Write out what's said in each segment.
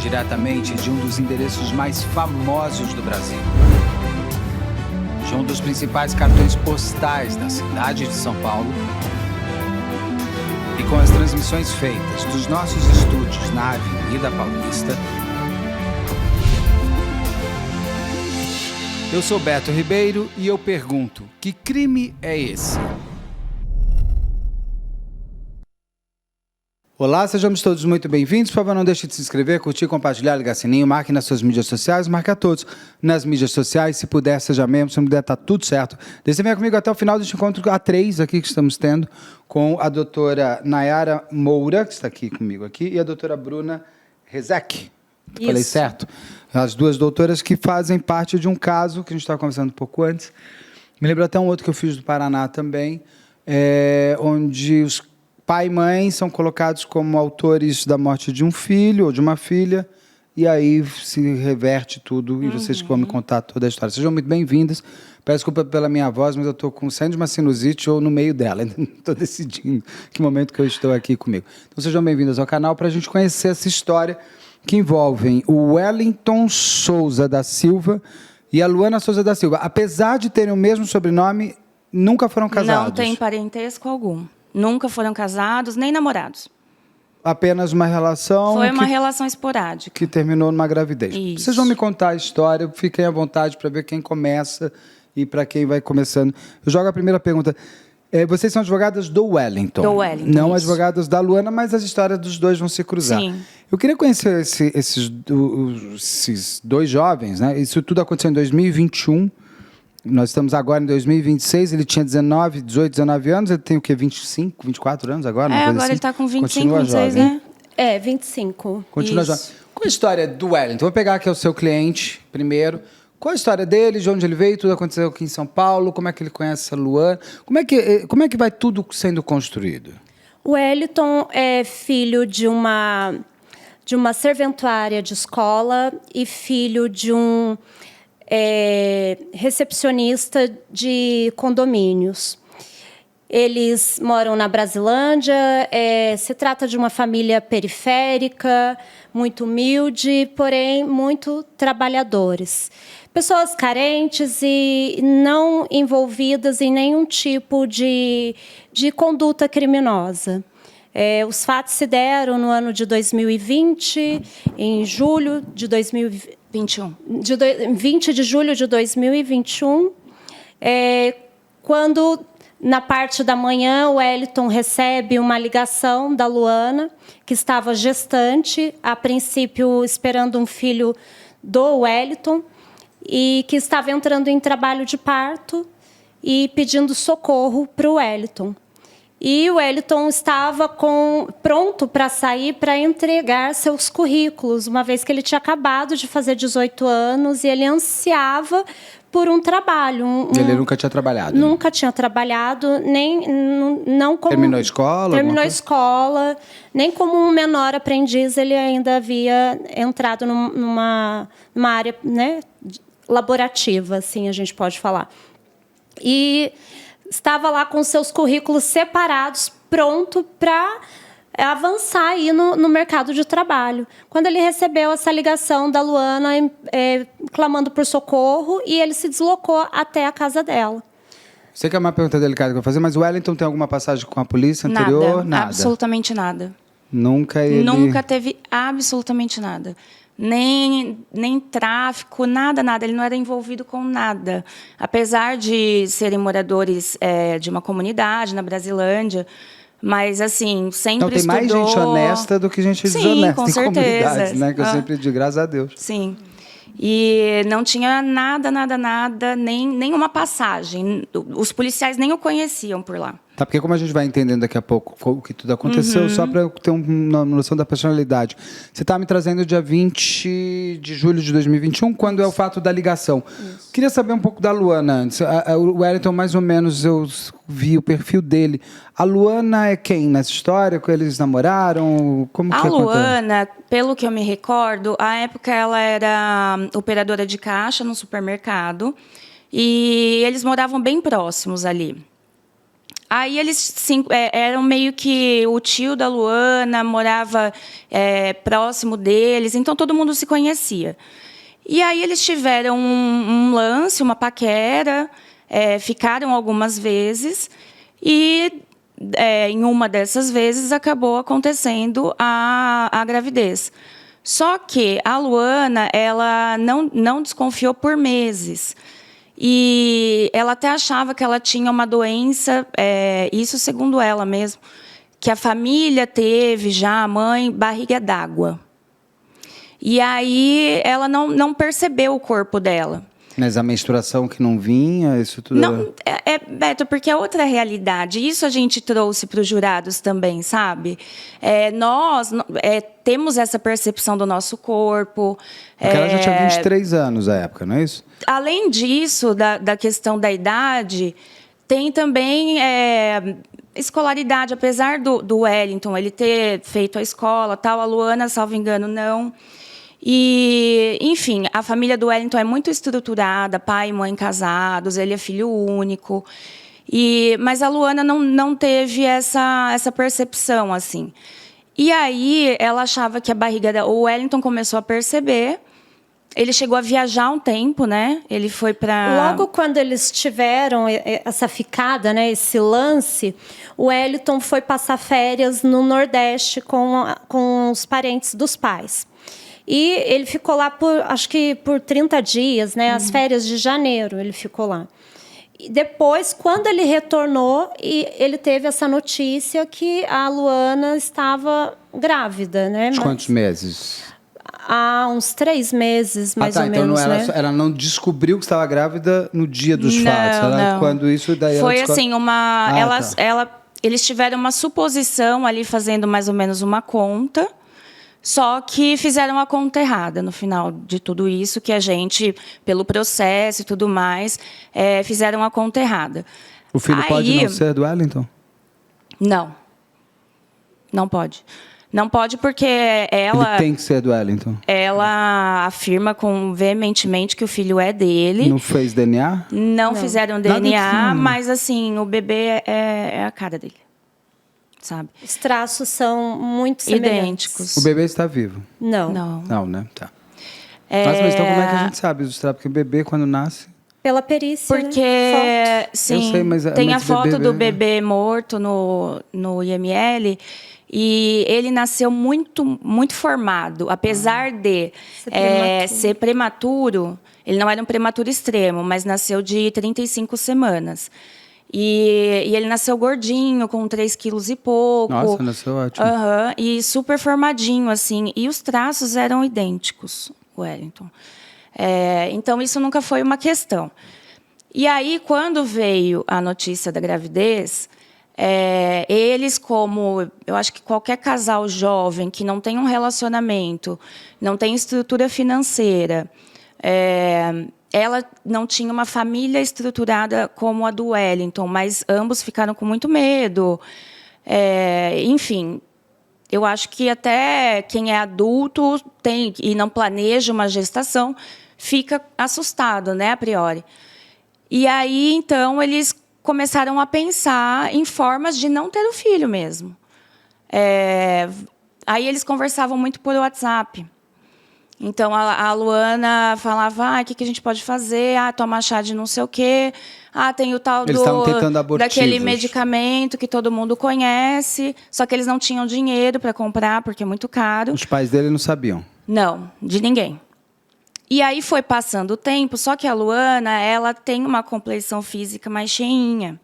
diretamente de um dos endereços mais famosos do Brasil. De um dos principais cartões postais da cidade de São Paulo. E com as transmissões feitas dos nossos estúdios na Avenida Paulista. Eu sou Beto Ribeiro e eu pergunto, que crime é esse? Olá, sejamos todos muito bem-vindos. Por favor, não deixe de se inscrever, curtir, compartilhar, ligar sininho, marque nas suas mídias sociais, marque a todos nas mídias sociais. Se puder, seja membro, se não puder, tá tudo certo. Você vem comigo até o final deste encontro A3 aqui que estamos tendo com a doutora Nayara Moura, que está aqui comigo aqui, e a doutora Bruna Rezec. Falei certo? As duas doutoras que fazem parte de um caso que a gente estava conversando um pouco antes. Me lembro até um outro que eu fiz do Paraná também, onde os pai e mãe são colocados como autores da morte de um filho ou de uma filha, e aí se reverte tudo, e vocês que vão me contar toda a história. Sejam muito bem-vindas. Peço desculpa pela minha voz, mas eu estou saindo de uma sinusite ou no meio dela. Ainda não estou decidindo que momento que eu estou aqui comigo. Então sejam bem-vindas ao canal para a gente conhecer essa história que envolve o Wellington Souza da Silva e a Luana Souza da Silva. Apesar de terem o mesmo sobrenome, nunca foram casados. Não tem parentesco algum. Nunca foram casados, nem namorados. Apenas uma relação... Foi uma relação esporádica. Que terminou numa gravidez. Isso. Vocês vão me contar a história, fiquem à vontade para ver quem começa e para quem vai começando. Eu jogo a primeira pergunta. Vocês são advogadas do Wellington. Do Wellington, não isso. Advogadas da Luana, mas as histórias dos dois vão se cruzar. Sim. Eu queria conhecer esses dois jovens, né? Isso tudo aconteceu em 2021. Nós estamos agora em 2026, ele tinha 18, 19 anos, ele tem o quê? 25, 24 anos agora? Agora assim? Ele está com 25, Continua 26, jovem. né? 25. Continua jovem. Qual a história do Wellington? Vou pegar aqui o seu cliente primeiro. Qual a história dele, de onde ele veio, tudo aconteceu aqui em São Paulo, como é que ele conhece a Luana? Como é que vai tudo sendo construído? O Wellington é filho de uma serventuária de escola e filho de um recepcionista de condomínios. Eles moram na Brasilândia, se trata de uma família periférica, muito humilde, porém muito trabalhadores. Pessoas carentes e não envolvidas em nenhum tipo de conduta criminosa. Os fatos se deram no ano de 2020, em julho de 2021. 20 de julho de 2021, quando, na parte da manhã, o Wellington recebe uma ligação da Luana, que estava gestante, a princípio esperando um filho do Wellington, e que estava entrando em trabalho de parto e pedindo socorro para o Wellington. E o Wellington estava pronto para sair para entregar seus currículos, uma vez que ele tinha acabado de fazer 18 anos e ele ansiava por um trabalho. Ele nunca tinha trabalhado? Nunca tinha trabalhado, não como... Terminou a escola? Terminou a escola, nem como um menor aprendiz ele ainda havia entrado numa área, né, laborativa, assim a gente pode falar. E estava lá com seus currículos separados, pronto para avançar aí no mercado de trabalho. Quando ele recebeu essa ligação da Luana clamando por socorro, e ele se deslocou até a casa dela. Sei que é uma pergunta delicada que eu vou fazer, mas o Wellington tem alguma passagem com a polícia anterior? Nada. Absolutamente nada. Nunca teve absolutamente nada. Nem tráfico, nada. Ele não era envolvido com nada. Apesar de serem moradores de uma comunidade na Brasilândia, mas, assim, sempre estudou... Então, tem mais gente honesta do que gente desonesta com em certeza. Comunidades, né? Que eu sempre digo, graças a Deus. Sim. E não tinha nada, nenhuma passagem. Os policiais nem o conheciam por lá. Tá, porque como a gente vai entendendo daqui a pouco o que tudo aconteceu, só para eu ter uma noção da personalidade. Você está me trazendo dia 20 de julho de 2021, quando é o fato da ligação. Isso. Queria saber um pouco da Luana antes. O Wellington, mais ou menos, eu vi o perfil dele. A Luana é quem nessa história? Eles namoraram? Como que aconteceu? A Luana, pelo que eu me recordo, à época ela era operadora de caixa no supermercado e eles moravam bem próximos ali. Aí eles eram meio que o tio da Luana, morava próximo deles, então todo mundo se conhecia. E aí eles tiveram um lance, uma paquera, ficaram algumas vezes e em uma dessas vezes acabou acontecendo a gravidez. Só que a Luana, ela não desconfiou por meses. E ela até achava que ela tinha uma doença, isso segundo ela mesmo, que a família teve já, a mãe, barriga d'água. E aí ela não percebeu o corpo dela. Mas a menstruação que não vinha, isso tudo... Não, Beto, porque é outra realidade. Isso a gente trouxe para os jurados também, sabe? Nós temos essa percepção do nosso corpo. Porque ela já tinha 23 anos na época, não é isso? Além disso, da questão da idade, tem também escolaridade. Apesar do Wellington ele ter feito a escola, tal, a Luana, salvo engano, não. E, enfim, a família do Wellington é muito estruturada, pai e mãe casados, ele é filho único. Mas a Luana não teve essa percepção, assim. E aí ela achava que a barriga... O Wellington começou a perceber. Ele chegou a viajar um tempo, né? Ele foi para... Logo quando eles tiveram essa ficada, né, esse lance, o Wellington foi passar férias no Nordeste com os parentes dos pais. E ele ficou lá acho que por 30 dias, né? As férias de janeiro ele ficou lá. E depois, quando ele retornou, ele teve essa notícia que a Luana estava grávida, né? De quantos meses? Há uns 3 meses, mais ou então menos, então ela não descobriu que estava grávida no dia dos fatos. Não. Quando isso daí foi assim, eles tiveram uma suposição ali, fazendo mais ou menos uma conta. Só que fizeram a conta errada no final de tudo isso, que a gente, pelo processo e tudo mais, fizeram a conta errada. O filho pode não ser do Wellington? Não. Não pode. Não pode porque ela... Ele tem que ser do Wellington. Ela afirma veementemente que o filho é dele. Não fez DNA? Não fizeram DNA, mas assim, o bebê é a cara dele. Sabe? Os traços são muito semelhantes. Idênticos. O bebê está vivo? Não. Não, né? Tá. Mas então como é que a gente sabe os traços? Porque o bebê, quando nasce... Pela perícia, porque, né? sim, eu sei, tem mas a foto do bebê morto no IML e ele nasceu muito, muito formado. Apesar de ser prematuro, ele não era um prematuro extremo, mas nasceu de 35 semanas. E ele nasceu gordinho, com 3 quilos e pouco. Nossa, nasceu ótimo. E super formadinho, assim. E os traços eram idênticos, Wellington. Então, isso nunca foi uma questão. E aí, quando veio a notícia da gravidez, eles, como... Eu acho que qualquer casal jovem que não tem um relacionamento, não tem estrutura financeira... ela não tinha uma família estruturada como a do Wellington, mas ambos ficaram com muito medo. Enfim, eu acho que até quem é adulto e não planeja uma gestação fica assustado, né, a priori. E aí, então, eles começaram a pensar em formas de não ter o filho mesmo. Aí eles conversavam muito por WhatsApp. Então, a Luana falava, o que a gente pode fazer? Tomar chá de não sei o quê. Tem o tal daquele medicamento que todo mundo conhece, só que eles não tinham dinheiro para comprar, porque é muito caro. Os pais dele não sabiam? Não, de ninguém. E aí foi passando o tempo, só que a Luana, ela tem uma complexão física mais cheinha.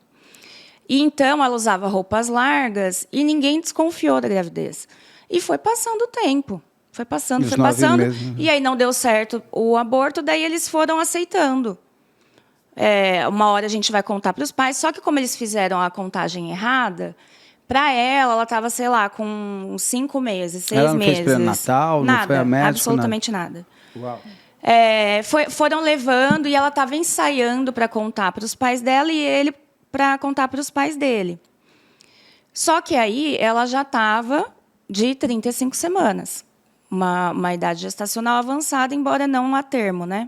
E então, ela usava roupas largas e ninguém desconfiou da gravidez. E foi passando o tempo. Foi passando. E aí não deu certo o aborto, daí eles foram aceitando. Uma hora a gente vai contar para os pais, só que como eles fizeram a contagem errada, para ela estava, sei lá, com 5 meses, 6 meses. Ela não fez pré-natal, não foi a médico? Absolutamente nada. Uau. Foram levando e ela estava ensaiando para contar para os pais dela e ele para contar para os pais dele. Só que aí ela já estava de 35 semanas. Uma idade gestacional avançada, embora não a termo, né?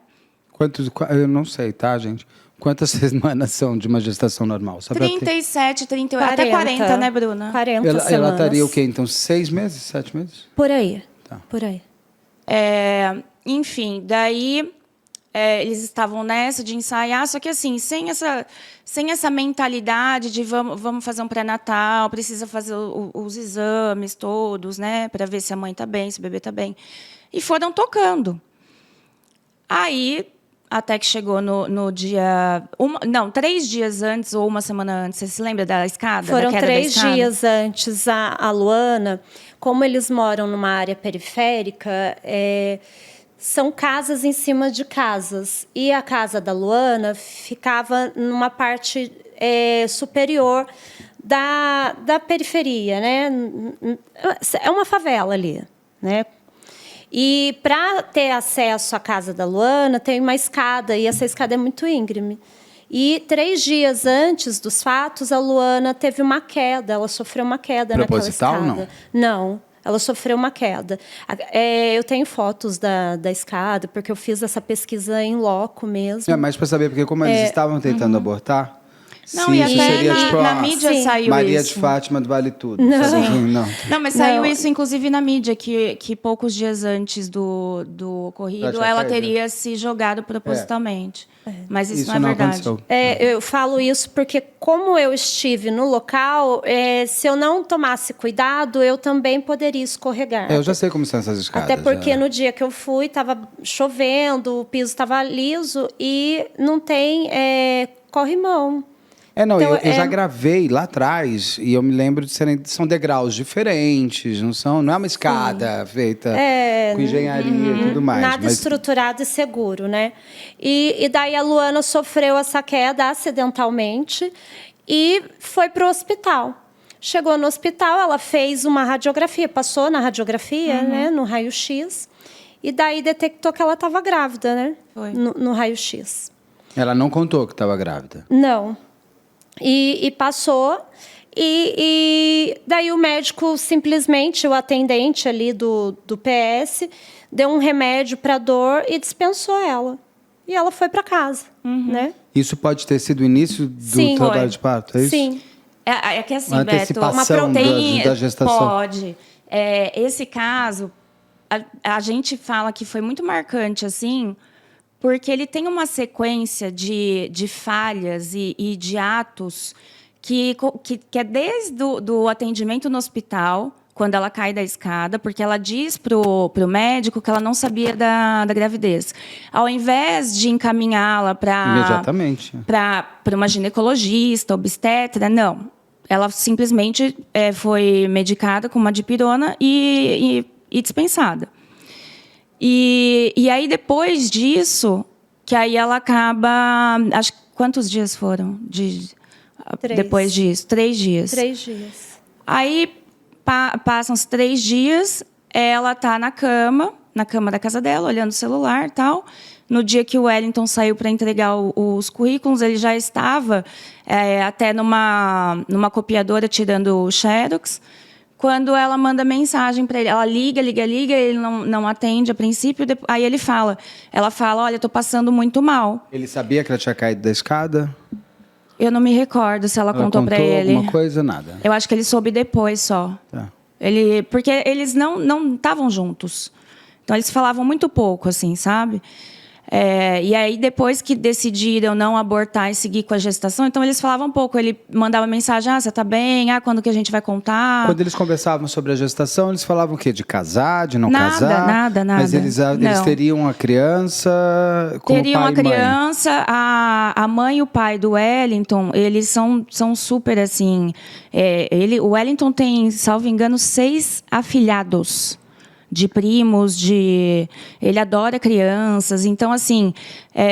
Eu não sei, tá, gente? Quantas semanas são de uma gestação normal? Só pra ter- 37, 38, até 40, né, Bruna? 40 Ela semanas. estaria o quê, então? 6 meses, 7 meses? Por aí. Tá. Por aí. Enfim, daí eles estavam nessa de ensaiar, só que assim, sem essa mentalidade de vamos fazer um pré-natal, precisa fazer os exames todos, né, para ver se a mãe está bem, se o bebê está bem. E foram tocando. Aí, até que chegou no dia... 3 dias antes ou uma semana antes, você se lembra da escada? Foram da queda 3 da escada? dias antes. A Luana, como eles moram numa área periférica, são casas em cima de casas. E a casa da Luana ficava numa parte superior da periferia, né? É uma favela ali, né? E para ter acesso à casa da Luana, tem uma escada, e essa escada é muito íngreme. E 3 dias antes dos fatos, a Luana teve uma queda, ela sofreu uma queda naquela escada. Proposital, não? Não, ela sofreu uma queda. Eu tenho fotos da escada, porque eu fiz essa pesquisa em loco mesmo. É, mas para saber, porque como eles estavam tentando abortar, Não, se e isso até seria tipo na a mídia Sim. saiu Maria isso. de Fátima do Vale Tudo. Sabe? Não. Não, mas saiu Não. isso, inclusive, na mídia, que poucos dias antes do ocorrido, Já ela caído. teria se jogado propositalmente. Mas isso, não é verdade. aconteceu. Eu falo isso porque, como eu estive no local, se eu não tomasse cuidado, eu também poderia escorregar. Eu já sei como são essas escadas. Até porque já. no dia que eu fui, estava chovendo, o piso estava liso e não tem corrimão. Não, Então, eu já gravei lá atrás e eu me lembro de são degraus diferentes, não é uma escada feita com engenharia e tudo mais. Nada mas estruturado e seguro, né? E daí a Luana sofreu essa queda acidentalmente e foi para o hospital. Chegou no hospital, ela fez uma radiografia, passou na radiografia, né, no raio-x, e daí detectou que ela estava grávida, né? Foi. No raio-x. ela não contou que estava grávida. Não. E passou. E daí o médico, simplesmente, o atendente ali do PS, deu um remédio para dor e dispensou ela. E ela foi para casa, né? Isso pode ter sido o início do Sim, trabalho foi. de parto, é isso? Sim. É que assim, Uma Beto, antecipação da gestação. Pode. Esse caso, a gente fala que foi muito marcante, assim, porque ele tem uma sequência de falhas e de atos que é desde o atendimento no hospital, quando ela cai da escada, porque ela diz pro médico que ela não sabia da gravidez. Ao invés de encaminhá-la Imediatamente. para uma ginecologista, obstetra, não. Ela simplesmente foi medicada com uma dipirona e dispensada. E aí, depois disso, que aí ela acaba... Acho que quantos dias foram? 3. Depois disso? 3 dias. 3 dias. Aí, passam-se 3 dias, ela está na cama da casa dela, olhando o celular e tal. No dia que o Wellington saiu para entregar os currículos, ele já estava até numa copiadora tirando o xerox. Quando ela manda mensagem para ele, ela liga, ele não atende a princípio, aí ela fala, olha, estou passando muito mal. Ele sabia que ela tinha caído da escada? Eu não me recordo se ela contou para ele. Alguma coisa, nada. Eu acho que ele soube depois só. Tá. Porque eles não estavam juntos. Então, eles falavam muito pouco, assim, sabe? E aí, depois que decidiram não abortar e seguir com a gestação, então eles falavam pouco. Ele mandava mensagem, você está bem? Quando que a gente vai contar? Quando eles conversavam sobre a gestação, eles falavam o quê? De casar, de não casar? Nada. Mas eles Não. teriam uma criança como Teriam pai uma e mãe. criança, a mãe e o pai do Wellington, eles são super assim. O Wellington tem, salvo engano, 6 afilhados de primos, ele adora crianças. Então, assim,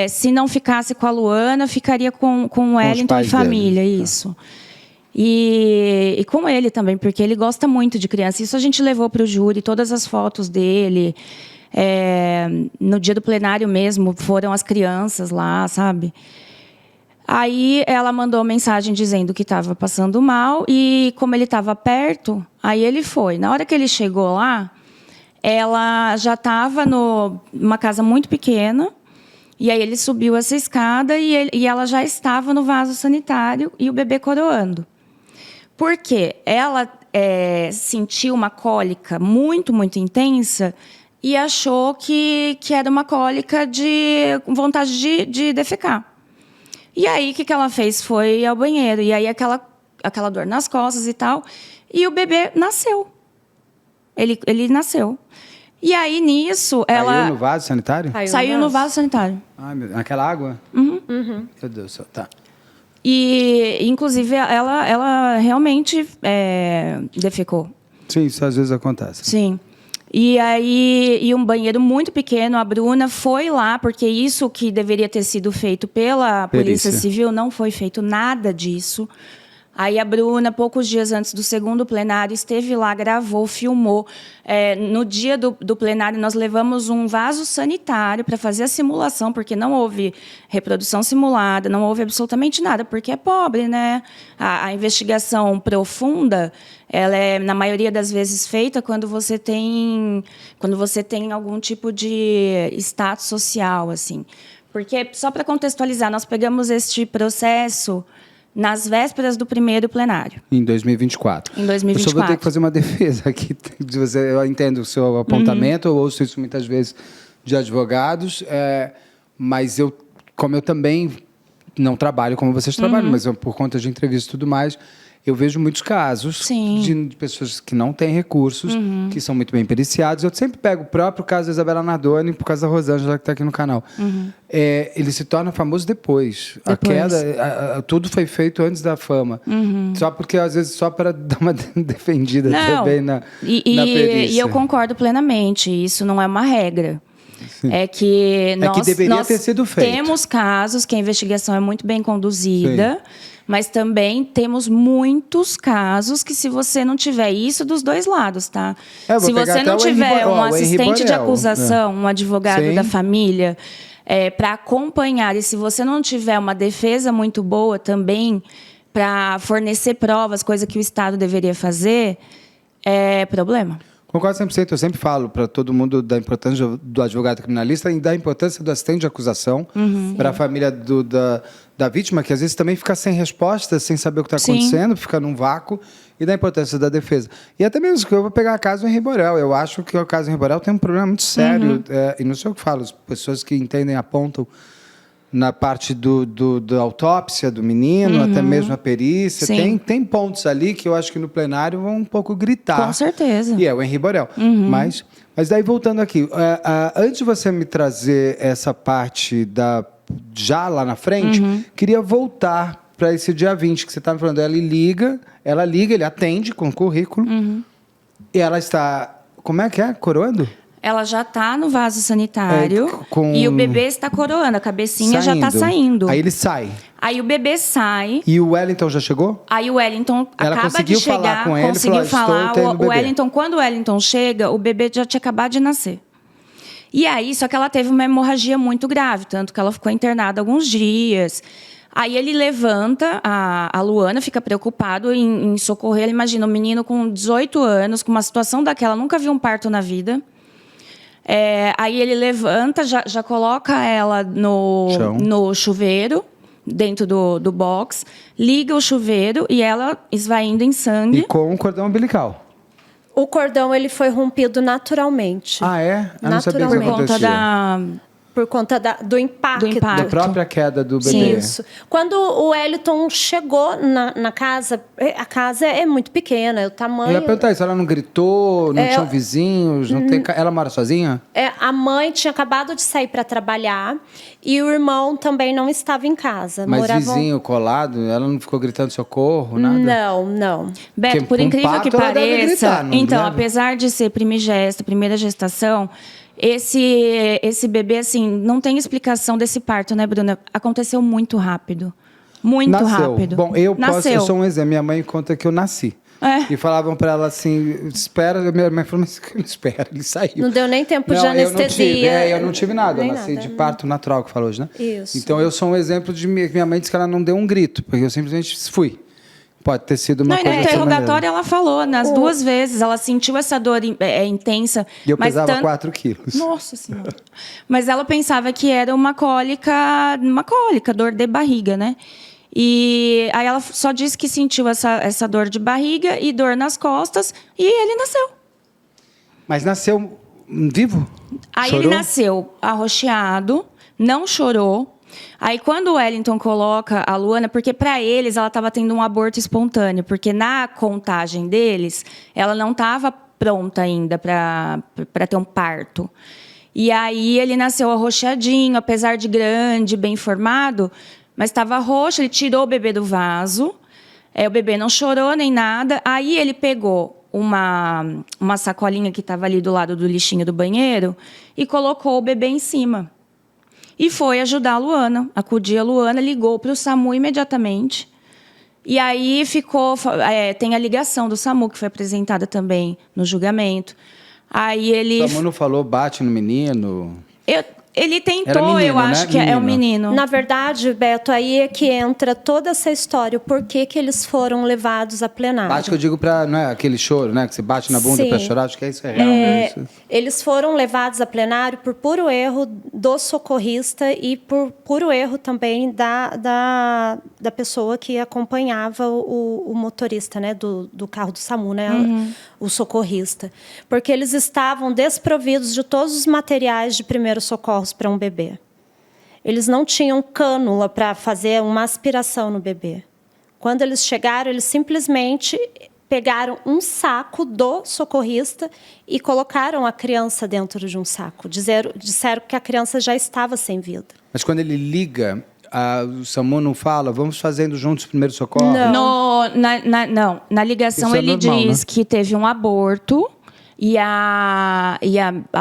se não ficasse com a Luana, ficaria com o Wellington e família, dele. isso. E com ele também, porque ele gosta muito de criança. Isso a gente levou para o júri, todas as fotos dele. No dia do plenário mesmo, foram as crianças lá, sabe? Aí ela mandou mensagem dizendo que estava passando mal e, como ele estava perto, aí ele foi. Na hora que ele chegou lá, ela já estava numa casa muito pequena E aí ele subiu essa escada e ela já estava no vaso sanitário e o bebê coroando. Por quê? Ela sentiu uma cólica muito, muito intensa e achou que era uma cólica de vontade de defecar. E aí, o que ela fez? Foi ao banheiro. E aí, aquela dor nas costas e tal. E o bebê nasceu. Ele nasceu. E aí, nisso, ela... Saiu no vaso sanitário? Saiu no vaso sanitário. Ai, naquela água? Uhum. Meu Deus do céu, tá. E, inclusive, ela realmente defecou. Sim, isso às vezes acontece. Sim. E aí, um banheiro muito pequeno, a Bruna foi lá, porque isso que deveria ter sido feito pela Polícia Civil, não foi feito nada disso. Aí a Bruna, poucos dias antes do segundo plenário, esteve lá, gravou, filmou. No dia do plenário, nós levamos um vaso sanitário para fazer a simulação, porque não houve reprodução simulada, não houve absolutamente nada, porque é pobre, né? A investigação profunda, ela é, na maioria das vezes, feita quando você tem algum tipo de status social, assim. Porque, só para contextualizar, nós pegamos este processo nas vésperas do primeiro plenário. Em 2024. Em 2024. Eu só vou ter que fazer uma defesa aqui. Eu entendo o seu apontamento, eu ouço isso muitas vezes de advogados, mas como eu também não trabalho como vocês trabalham, mas por conta de entrevista e tudo mais, eu vejo muitos casos de pessoas que não têm recursos, que são muito bem periciados. Eu sempre pego o próprio caso da Isabela Nardoni, por causa da Rosângela, que está aqui no canal. Ele se torna famoso depois. A queda, tudo foi feito antes da fama. Só porque, às vezes, só para dar uma defendida também na perícia. E eu concordo plenamente. Isso não é uma regra. Sim. É que nós deveria ter sido feito. Temos casos que a investigação é muito bem conduzida, mas também temos muitos casos que, se você não tiver isso dos dois lados, tá? Se você não tiver um assistente de acusação, um advogado da família, para acompanhar, e se você não tiver uma defesa muito boa também para fornecer provas, coisa que o Estado deveria fazer, é problema. Concordo 100%. Eu sempre falo para todo mundo da importância do advogado criminalista e da importância do assistente de acusação para a família da vítima, que às vezes também fica sem resposta, sem saber o que está acontecendo, fica num vácuo, e da importância da defesa. E até mesmo que eu vou pegar o caso Henri Borel. Eu acho que o caso Henri Borel tem um problema muito sério, e não sei o que falo, as pessoas que entendem apontam na parte da autópsia do menino, até mesmo a perícia. Tem pontos ali que eu acho que no plenário vão um pouco gritar. Com certeza. E é o Henri Borel. Mas daí, voltando aqui, antes de você me trazer essa parte já lá na frente, queria voltar para esse dia 20, que você estava falando. Ela liga, ele atende com o currículo, e ela está... Como é que é? Coroando? Ela já está no vaso sanitário e o bebê está coroando, a cabecinha já está saindo. Aí ele sai. Aí o bebê sai. E o Wellington já chegou? Aí o Wellington acaba de chegar, falar com ele, conseguiu falar. O Wellington, quando o Wellington chega, o bebê já tinha acabado de nascer. E aí, só que ela teve uma hemorragia muito grave, tanto que ela ficou internada alguns dias. Aí ele levanta, a Luana fica preocupado em socorrer. Ela imagina um menino com 18 anos, com uma situação daquela, nunca viu um parto na vida. Aí ele levanta, já coloca ela no chuveiro, dentro do box, liga o chuveiro e ela esvaindo em sangue. E com o cordão umbilical. O cordão ele foi rompido naturalmente. Ah, é? Eu não sabia que isso acontecia. Por conta do impacto. Da própria queda do bebê. Isso. Quando o Wellington chegou na casa, a casa é muito pequena, o tamanho... Eu ia perguntar isso, ela não gritou, não tinham vizinhos, ela mora sozinha? A mãe tinha acabado de sair para trabalhar e o irmão também não estava em casa. Mas vizinho colado, ela não ficou gritando socorro, nada? Não. Beto, por incrível que pareça, então, apesar de ser primeira gestação... Esse bebê, assim, não tem explicação desse parto, né, Bruna? Aconteceu muito rápido. Muito rápido. Bom, eu sou um exemplo. Minha mãe conta que eu nasci. E falavam para ela assim, espera. Minha mãe falou, mas não espera, ele saiu. Não deu nem tempo de anestesia. Eu não tive nada. Eu nasci de parto natural, que falou hoje, né? Isso. Então, eu sou um exemplo de... Minha mãe disse que ela não deu um grito, porque eu simplesmente fui. Pode ter sido uma Não, e no coisa dessa interrogatório maneira. ela falou, nas 2 vezes, ela sentiu essa dor intensa. E eu mas pesava 4 quilos. Nossa Senhora. Mas ela pensava que era uma cólica, dor de barriga, né? E aí ela só disse que sentiu essa dor de barriga e dor nas costas e ele nasceu. Mas nasceu vivo? Aí Chorou? ele nasceu arroxeado, não chorou. Aí, quando o Wellington coloca a Luana, porque para eles ela estava tendo um aborto espontâneo, porque na contagem deles ela não estava pronta ainda para ter um parto. E aí ele nasceu arroxeadinho, apesar de grande, bem formado, mas estava roxo. Ele tirou o bebê do vaso, o bebê não chorou nem nada. Aí ele pegou uma sacolinha que estava ali do lado do lixinho do banheiro e colocou o bebê em cima. E foi ajudar a Luana, acudir a Luana, ligou para o SAMU imediatamente. E aí tem a ligação do SAMU, que foi apresentada também no julgamento. Aí ele... O SAMU não falou, bate no menino? Ele tentou, Era menino, eu acho, né? que é o menino. Na verdade, Beto, aí é que entra toda essa história. O porquê que eles foram levados a plenário. Bate que eu digo pra... Não é aquele choro, né? Que você bate na bunda Sim. pra chorar. Acho que isso é real. Né? Isso. Eles foram levados a plenário por puro erro do socorrista e por puro erro também da pessoa que acompanhava o motorista, né, do carro do SAMU, né, o socorrista. Porque eles estavam desprovidos de todos os materiais de primeiros socorros para um bebê. Eles não tinham cânula para fazer uma aspiração no bebê. Quando eles chegaram, eles simplesmente pegaram um saco do socorrista e colocaram a criança dentro de um saco. Disseram que a criança já estava sem vida. Mas quando ele liga, o SAMU não fala, vamos fazendo juntos o primeiro socorro? Não. Na ligação Isso é ele normal, diz né? que teve um aborto e a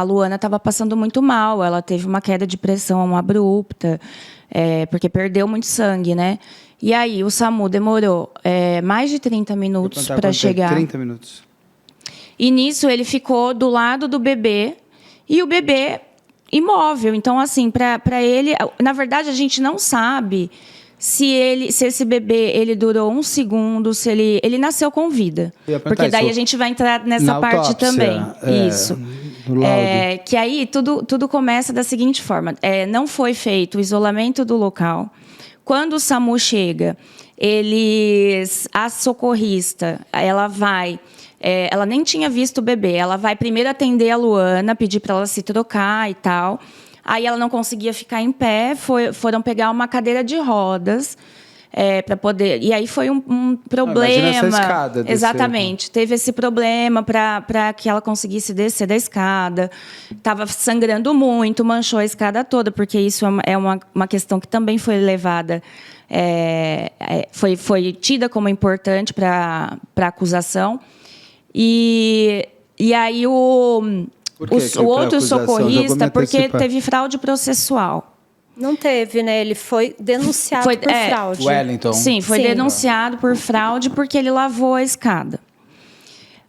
Luana estava passando muito mal. Ela teve uma queda de pressão abrupta, porque perdeu muito sangue, né? E aí o SAMU demorou mais de 30 minutos para chegar. 30 minutos. E nisso ele ficou do lado do bebê e o bebê imóvel. Então, assim, para ele... Na verdade, a gente não sabe se esse bebê ele durou 1 segundo, se ele nasceu com vida. Porque daí a gente vai entrar nessa parte autópsia, também. Isso. No laudo. Que aí tudo começa da seguinte forma. Não foi feito o isolamento do local. Quando o SAMU chega, a socorrista, ela vai... ela nem tinha visto o bebê. Ela vai primeiro atender a Luana, pedir para ela se trocar e tal. Aí ela não conseguia ficar em pé, foram pegar uma cadeira de rodas para poder... E aí foi um problema. Imagina essa escada. Exatamente. Teve esse problema para que ela conseguisse descer da escada. Estava sangrando muito, manchou a escada toda, porque isso é uma questão que também foi levada... foi tida como importante para a acusação. E aí o outro socorrista, porque teve fraude processual. Não teve, né? Ele foi denunciado por fraude. Wellington. Sim, foi denunciado por fraude porque ele lavou a escada.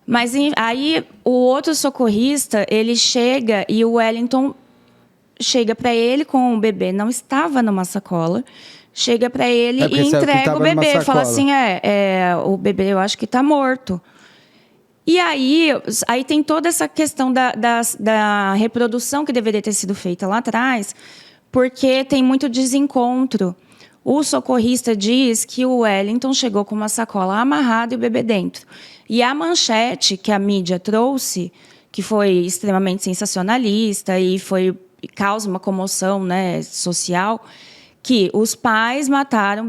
Mas aí o outro socorrista, ele chega e o Wellington chega para ele com o bebê, não estava numa sacola, chega para ele e entrega o bebê. Fala assim, o bebê eu acho que está morto. E aí tem toda essa questão da reprodução que deveria ter sido feita lá atrás, porque tem muito desencontro. O socorrista diz que o Wellington chegou com uma sacola amarrada e o bebê dentro. E a manchete que a mídia trouxe, que foi extremamente sensacionalista e causa uma comoção, né, social, que os pais mataram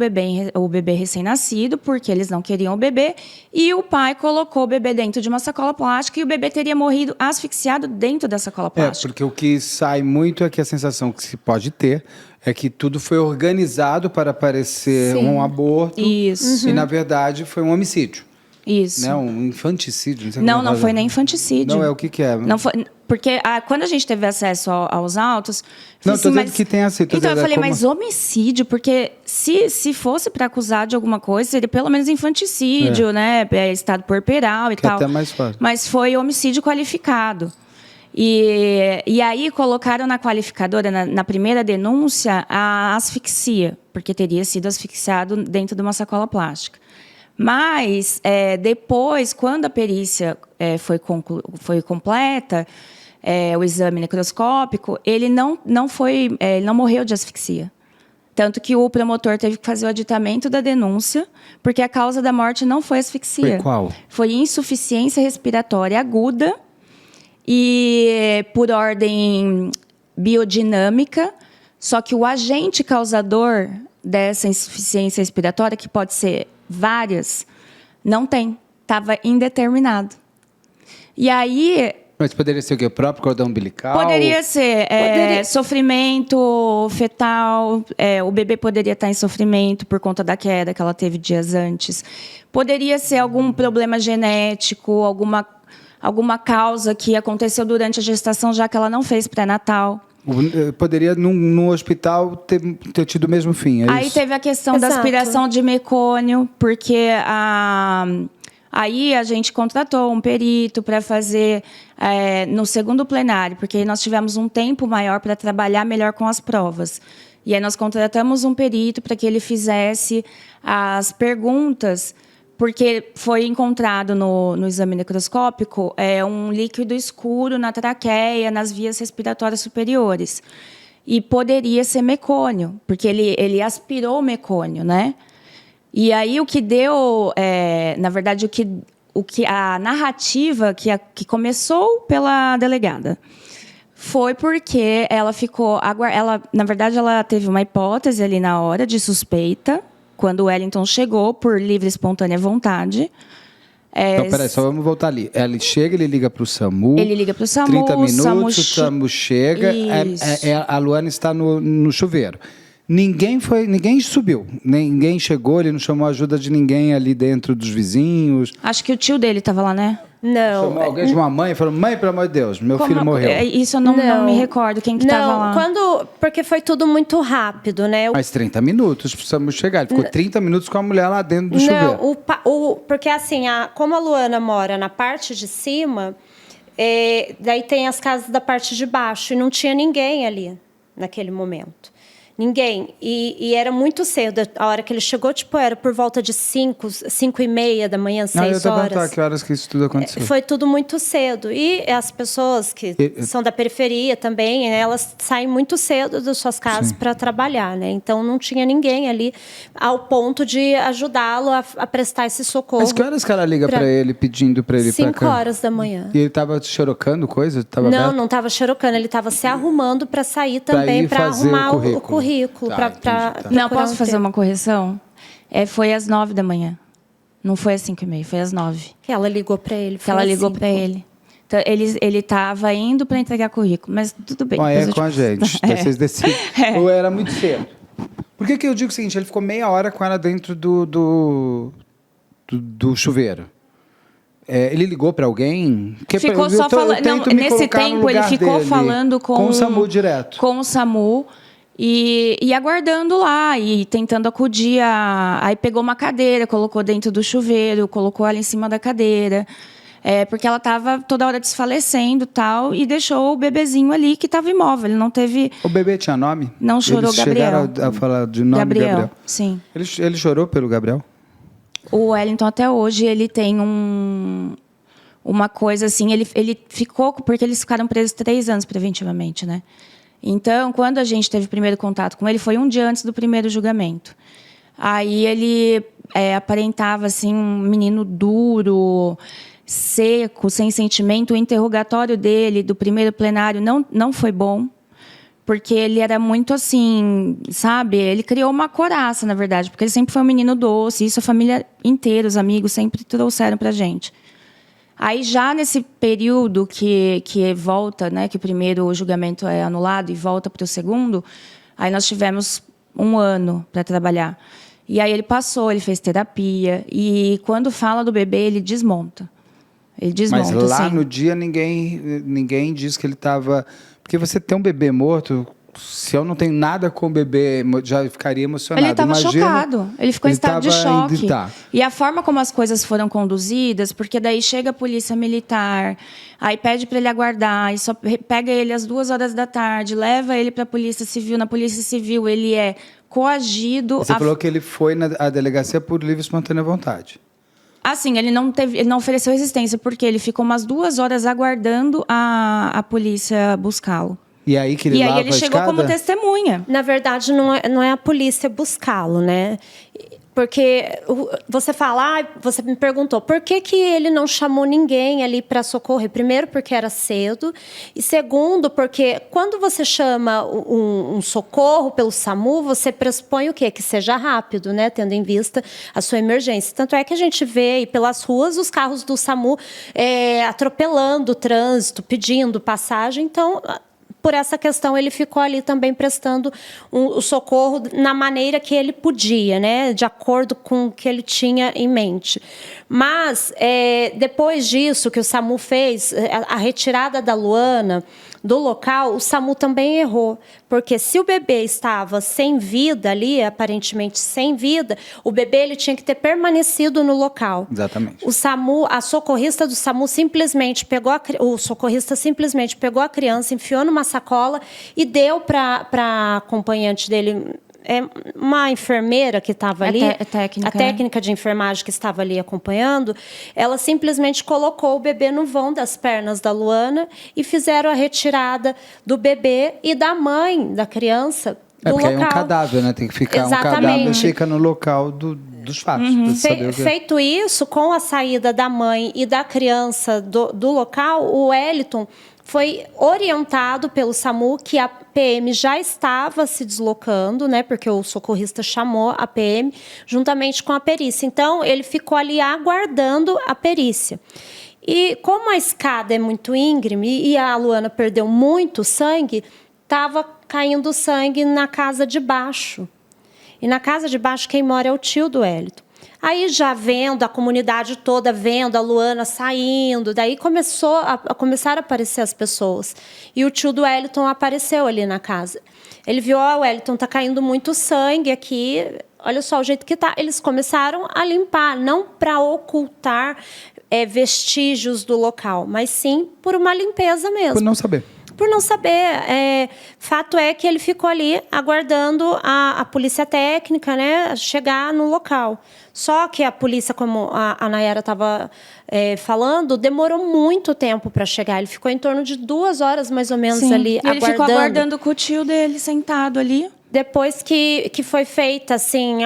o bebê recém-nascido porque eles não queriam o bebê e o pai colocou o bebê dentro de uma sacola plástica e o bebê teria morrido asfixiado dentro da sacola plástica. Porque o que sai muito é que a sensação que se pode ter é que tudo foi organizado para parecer um aborto. Isso. E, na verdade, foi um homicídio. Isso. Né? Um infanticídio. Não foi nem infanticídio. Não, o que é? Não foi, porque quando a gente teve acesso aos autos... Não, estou dizendo que tem assim. Então, eu falei, mas homicídio? Porque se fosse para acusar de alguma coisa, seria pelo menos infanticídio, né? Estado puerperal e tal. Até mais fácil. Mas foi homicídio qualificado. E aí colocaram na qualificadora, na primeira denúncia, a asfixia, porque teria sido asfixiado dentro de uma sacola plástica. Mas, depois, quando a perícia foi completa, o exame necroscópico, ele não morreu de asfixia. Tanto que o promotor teve que fazer o aditamento da denúncia, porque a causa da morte não foi asfixia. Foi qual? Foi insuficiência respiratória aguda e por ordem biodinâmica, só que o agente causador dessa insuficiência respiratória, que pode ser várias, não tem. Estava indeterminado. E aí... Mas poderia ser o quê? O próprio cordão umbilical? Poderia ser sofrimento fetal, o bebê poderia estar em sofrimento por conta da queda que ela teve dias antes. Poderia ser algum problema genético, alguma causa que aconteceu durante a gestação, já que ela não fez pré-natal. Poderia, num hospital, ter tido o mesmo fim, é Aí isso? teve a questão da Exato. aspiração de mecônio, porque aí a gente contratou um perito para fazer no segundo plenário, porque nós tivemos um tempo maior para trabalhar melhor com as provas. E aí nós contratamos um perito para que ele fizesse as perguntas, porque foi encontrado no exame necroscópico um líquido escuro na traqueia, nas vias respiratórias superiores. E poderia ser mecônio, porque ele aspirou o mecônio, né? E aí o que deu, na verdade, a narrativa que começou pela delegada foi porque ela ficou... na verdade, ela teve uma hipótese ali na hora de suspeita, quando o Wellington chegou por livre e espontânea vontade. Então, peraí, só vamos voltar ali. Ele chega, ele liga para o SAMU. Ele liga para o SAMU. 30 minutos, o SAMU SAMU chega. Isso. A Luana está no chuveiro. Ninguém subiu. Ninguém chegou, ele não chamou a ajuda de ninguém ali dentro dos vizinhos. Acho que o tio dele estava lá, né? Não. Chamou alguém de uma mãe e falou: mãe, pelo amor de Deus, meu filho morreu. Isso eu não me recordo quem que estava lá. Porque foi tudo muito rápido, né? Mas 30 minutos para o SAMU chegar. Ele ficou 30 minutos com a mulher lá dentro do chuveiro. Porque assim, como a Luana mora na parte de cima, daí tem as casas da parte de baixo e não tinha ninguém ali naquele momento. Ninguém. E era muito cedo. A hora que ele chegou, era por volta de 5h30 da manhã, 6 horas. Eu ia perguntar que horas que isso tudo aconteceu. Foi tudo muito cedo. E as pessoas que são da periferia também, elas saem muito cedo das suas casas para trabalhar, né? Então, não tinha ninguém ali ao ponto de ajudá-lo a prestar esse socorro. Mas que horas que ela liga para ele, pedindo para ele ir para cá? 5 horas da manhã. E ele estava xerocando coisa? Não estava xerocando. Ele estava se arrumando para sair também, para arrumar o currículo. Não, posso fazer uma correção? Foi às 9 da manhã. Não foi às 5h30, foi às 9. Que ela ligou para ele. Que ela ligou para ele. Então, ele estava indo para entregar currículo, mas tudo bem. Bom, com a gente. Vocês decidem. Ou era muito cedo. Por que eu digo o seguinte? Ele ficou meia hora com ela dentro do chuveiro. Ele ligou para alguém? Ficou só falando. Nesse tempo, ele ficou falando com o SAMU direto. Com o SAMU. E aguardando lá, e tentando acudir. Aí pegou uma cadeira, colocou dentro do chuveiro, colocou ela em cima da cadeira. Porque ela estava toda hora desfalecendo e tal, e deixou o bebezinho ali que estava imóvel. Ele não teve... O bebê tinha nome? Não chorou. Eles Gabriel. Chegaram a falar de nome Gabriel? Sim. Ele chorou pelo Gabriel? O Wellington, até hoje, ele tem uma coisa assim... Ele ficou... Porque eles ficaram presos 3 anos preventivamente, né? Então, quando a gente teve o primeiro contato com ele, foi um dia antes do primeiro julgamento. Aí ele aparentava assim, um menino duro, seco, sem sentimento. O interrogatório dele, do primeiro plenário, não foi bom, porque ele era muito assim, sabe? Ele criou uma coraça, na verdade, porque ele sempre foi um menino doce. Isso a família inteira, os amigos, sempre trouxeram pra gente. Aí, já nesse período que volta, né, que o primeiro julgamento é anulado e volta para o segundo, aí nós tivemos 1 ano para trabalhar. E aí ele passou, ele fez terapia. E quando fala do bebê, ele desmonta. Ele desmonta, mas lá assim. no dia ninguém diz que ele estava... Porque você tem um bebê morto... Se eu não tenho nada com o bebê, já ficaria emocionado. Ele estava chocado. Ele ficou em estado de choque. E a forma como as coisas foram conduzidas, porque daí chega a polícia militar, aí pede para ele aguardar, e só pega ele às 2 horas da tarde, leva ele para a polícia civil. Na polícia civil, ele é coagido... Você falou que ele foi à delegacia por livre e espontânea vontade. Assim, ele não ofereceu resistência, porque ele ficou umas 2 horas aguardando a polícia buscá-lo. E aí que ele E lava aí ele a chegou escada? como testemunha. Na verdade, não é a polícia buscá-lo, né? Porque você fala, você me perguntou, por que ele não chamou ninguém ali para socorrer? Primeiro, porque era cedo. E segundo, porque quando você chama um socorro pelo SAMU, você pressupõe o quê? Que seja rápido, né? Tendo em vista a sua emergência. Tanto é que a gente vê aí pelas ruas os carros do SAMU atropelando o trânsito, pedindo passagem. Então, por essa questão, ele ficou ali também prestando o socorro na maneira que ele podia, né? De acordo com o que ele tinha em mente. Mas, depois disso que o SAMU fez, a retirada da Luana do local, o SAMU também errou. Porque se o bebê estava sem vida ali, aparentemente sem vida, o bebê ele tinha que ter permanecido no local. Exatamente. O SAMU, a socorrista do SAMU simplesmente pegou o socorrista simplesmente pegou a criança, enfiou numa sacola e deu para a acompanhante dele, uma enfermeira que estava ali, a técnica de enfermagem que estava ali acompanhando, ela simplesmente colocou o bebê no vão das pernas da Luana e fizeram a retirada do bebê e da mãe da criança do porque local. é um cadáver, né? Tem que ficar um cadáver, fica no local dos fatos. Feito isso, com a saída da mãe e da criança do local, o Wellington foi orientado pelo SAMU que a PM já estava se deslocando, né? Porque o socorrista chamou a PM juntamente com a perícia. Então, ele ficou ali aguardando a perícia. E como a escada é muito íngreme e a Luana perdeu muito sangue, estava caindo sangue na casa de baixo. E na casa de baixo, quem mora é o tio do Wellington. Aí, já vendo, a comunidade toda vendo a Luana saindo, daí começaram a aparecer as pessoas. E o tio do Wellington apareceu ali na casa. Ele viu, o Wellington está caindo muito sangue aqui, olha só o jeito que está. Eles começaram a limpar, não para ocultar vestígios do local, mas sim por uma limpeza mesmo. Por não saber. Por não saber. Fato é que ele ficou ali aguardando a polícia técnica, né, chegar no local. Só que a polícia, como a Nayara estava falando, demorou muito tempo para chegar. Ele ficou em torno de 2 horas, mais ou menos, ali aguardando. Ele ficou aguardando com o tio dele sentado ali. Depois que foi feita, assim,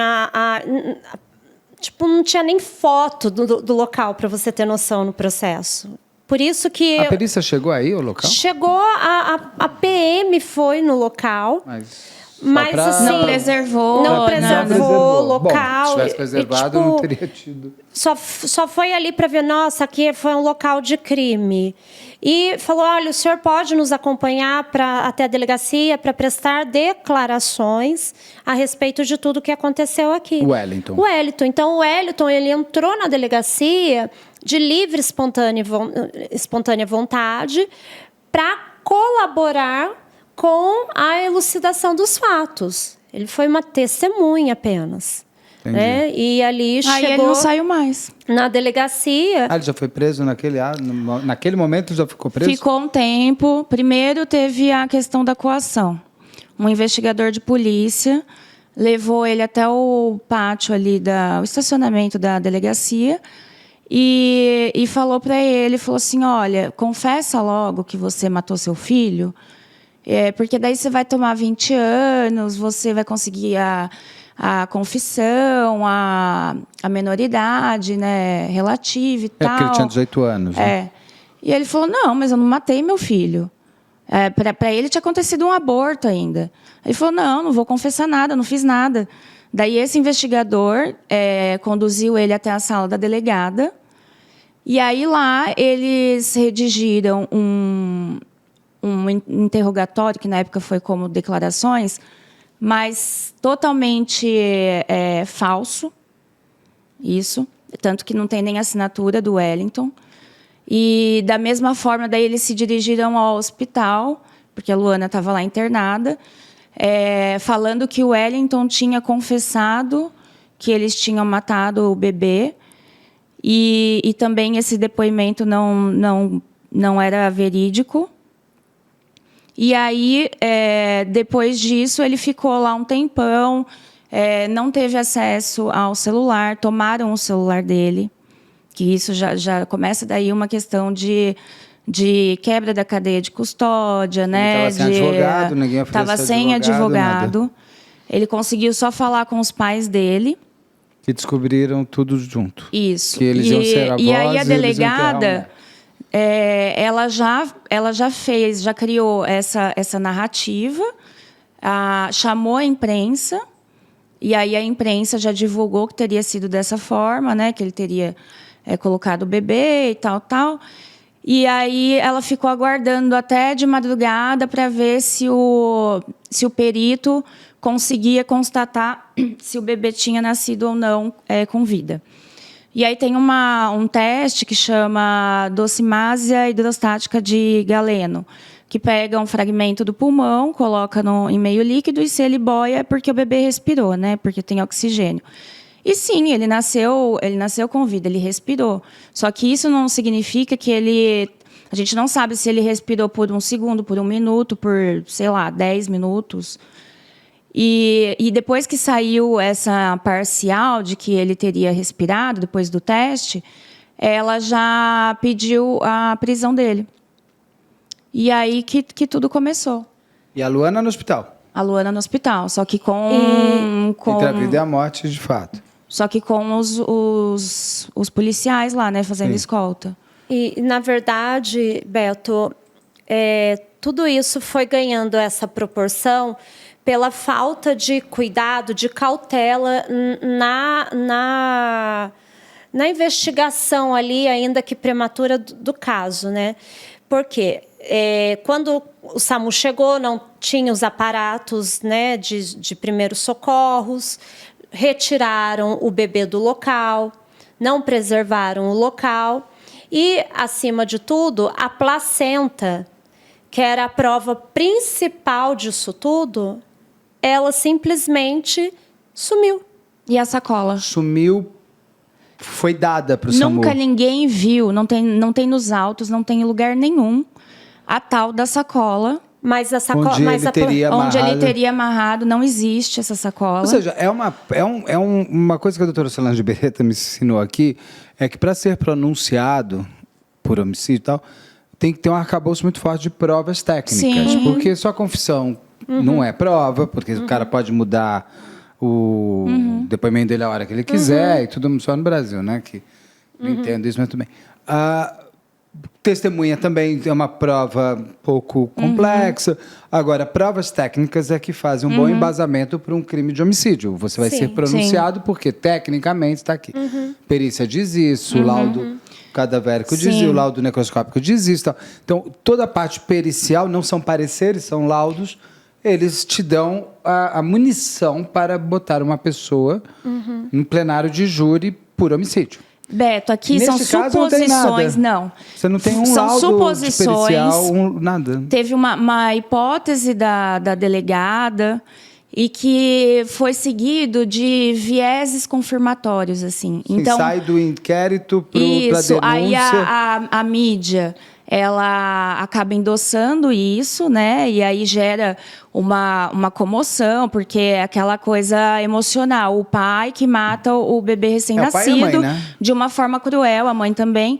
tipo, não tinha nem foto do local, para você ter noção no processo. Por isso que... A perícia chegou aí, ao local? Chegou, a PM foi no local, mas assim... Não preservou o local. Bom, se tivesse preservado, não teria tido. Só foi ali para ver, nossa, aqui foi um local de crime. E falou, olha, o senhor pode nos acompanhar até a delegacia para prestar declarações a respeito de tudo que aconteceu aqui. O Wellington. Então, o Wellington, ele entrou na delegacia de livre espontânea vontade para colaborar com a elucidação dos fatos. Ele foi uma testemunha apenas. Né? E ali chegou... Aí ele não saiu mais. Na delegacia... Ele já foi preso naquele momento, já ficou preso? Ficou um tempo. Primeiro teve a questão da coação. Um investigador de polícia levou ele até o pátio ali, o estacionamento da delegacia, e falou para ele, falou assim, olha, confessa logo que você matou seu filho, porque daí você vai tomar 20 anos, você vai conseguir a confissão, a menoridade, né, relativa e tal. Porque ele tinha 18 anos. Né? E ele falou, não, mas eu não matei meu filho. Para ele tinha acontecido um aborto ainda. Ele falou, não vou confessar nada, não fiz nada. Daí esse investigador conduziu ele até a sala da delegada. E aí lá eles redigiram um interrogatório, que na época foi como declarações, mas totalmente falso, isso, tanto que não tem nem assinatura do Wellington. E, da mesma forma, daí eles se dirigiram ao hospital, porque a Luana estava lá internada, falando que o Wellington tinha confessado que eles tinham matado o bebê, e também esse depoimento não era verídico. E aí, depois disso, ele ficou lá um tempão, não teve acesso ao celular, tomaram o celular dele. Que isso já começa daí uma questão de quebra da cadeia de custódia, né? Estava sem advogado, ninguém ofereceu Estava sem advogado. nada. Ele conseguiu só falar com os pais dele. Que descobriram tudo junto. Isso. Que eles iam ser avós e aí a e eles iam enterrar o delegada, neto. ela já criou essa narrativa, chamou a imprensa, e aí a imprensa já divulgou que teria sido dessa forma, né? Que ele teria colocado o bebê e tal. E aí ela ficou aguardando até de madrugada para ver se o perito conseguia constatar se o bebê tinha nascido ou não com vida. E aí tem um teste que chama docimásia hidrostática de Galeno, que pega um fragmento do pulmão, coloca em meio líquido e se ele boia é porque o bebê respirou, né? Porque tem oxigênio. E sim, ele nasceu com vida, ele respirou. Só que isso não significa que a gente não sabe se ele respirou por 1 segundo, por 1 minuto, por, sei lá, 10 minutos. E depois que saiu essa parcial de que ele teria respirado, depois do teste, ela já pediu a prisão dele. E aí que tudo começou. E a Luana no hospital? A Luana no hospital, só que com Entre a vida e a morte, de fato. Só que com os policiais lá, né, fazendo escolta. E, na verdade, Beto, tudo isso foi ganhando essa proporção pela falta de cuidado, de cautela na investigação ali, ainda que prematura, do caso, né? Porque quando o SAMU chegou, não tinha os aparatos, né, de primeiros socorros, retiraram o bebê do local, não preservaram o local e, acima de tudo, a placenta, que era a prova principal disso tudo, ela simplesmente sumiu. E a sacola? Sumiu, foi dada para o SAMU. Nunca ninguém viu, não tem nos autos, não tem em lugar nenhum, a tal da sacola. Mas a sacola, Onde ele teria amarrado, não existe essa sacola. Ou seja, uma coisa que a doutora Solange Beretta me ensinou aqui, é que para ser pronunciado por homicídio e tal, tem que ter um arcabouço muito forte de provas técnicas. Sim. Porque só confissão não é prova, porque o cara pode mudar o depoimento dele a hora que ele quiser, e tudo só no Brasil, né? Que não entendo isso, mas tudo bem. Testemunha também é uma prova um pouco complexa. Agora, provas técnicas é que fazem um bom embasamento para um crime de homicídio. Você vai ser pronunciado porque, tecnicamente, está aqui. Perícia diz isso, o laudo cadavérico diz isso, o laudo necroscópico diz isso. Tal. Então, toda a parte pericial não são pareceres, são laudos. Eles te dão a munição para botar uma pessoa em plenário de júri por homicídio. Beto, aqui Nesse são caso, suposições, não. Você não tem um são laudo suposições, de pericial, nada. Teve uma hipótese da delegada e que foi seguido de vieses confirmatórios, assim. Sim, então sai do inquérito para a denúncia. Aí a mídia, ela acaba endossando isso, né? E aí gera uma comoção, porque é aquela coisa emocional. O pai que mata o bebê recém-nascido de uma forma cruel, a mãe também,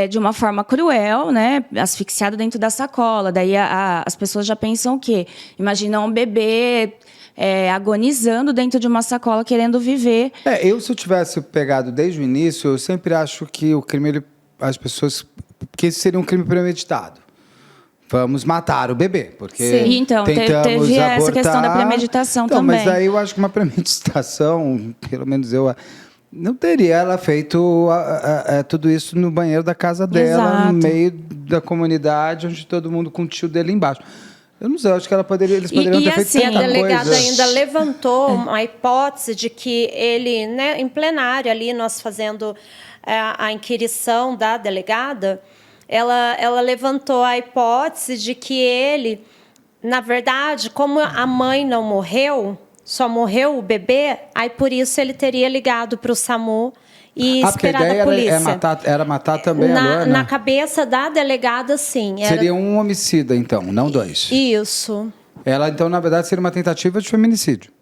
de uma forma cruel, né? Asfixiado dentro da sacola. Daí as pessoas já pensam o quê? Imaginam um bebê agonizando dentro de uma sacola, querendo viver. Se eu tivesse pegado desde o início, eu sempre acho que o crime, as pessoas... Porque esse seria um crime premeditado. Vamos matar o bebê, porque sim, então, teve abortar. Essa questão da premeditação também. Mas aí eu acho que uma premeditação, pelo menos eu... Não teria ela feito tudo isso no banheiro da casa dela, no meio da comunidade, onde todo mundo com o tio dele embaixo. Eu não sei, eu acho que eles poderiam ter feito tanta coisa. A delegada ainda levantou uma hipótese de que ele, né, em plenário ali, nós fazendo a inquirição da delegada, ela levantou a hipótese de que ele, na verdade, como a mãe não morreu, só morreu o bebê, aí por isso ele teria ligado para o SAMU e esperado a polícia. Era matar também a Luana? Na cabeça da delegada, sim. Seria um homicida, então, não 2. Isso. Ela, então, na verdade, seria uma tentativa de feminicídio.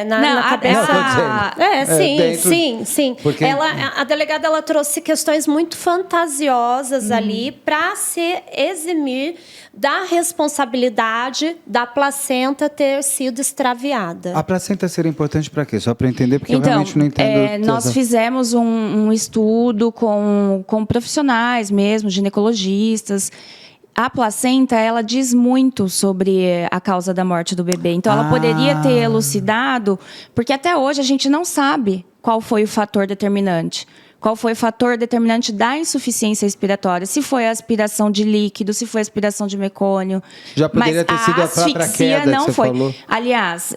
Na cabeça. Dentro, sim. Porque... A delegada ela trouxe questões muito fantasiosas ali para se eximir da responsabilidade da placenta ter sido extraviada. A placenta seria importante para quê? Só para entender, porque eu realmente não entendo. Nós fizemos um estudo com profissionais mesmo, ginecologistas. A placenta, ela diz muito sobre a causa da morte do bebê. Então, ela poderia ter elucidado, porque até hoje a gente não sabe qual foi o fator determinante. Qual foi o fator determinante da insuficiência respiratória? Se foi a aspiração de líquido, se foi a aspiração de mecônio. Já poderia ter sido a própria queda não que você foi. falou. Aliás,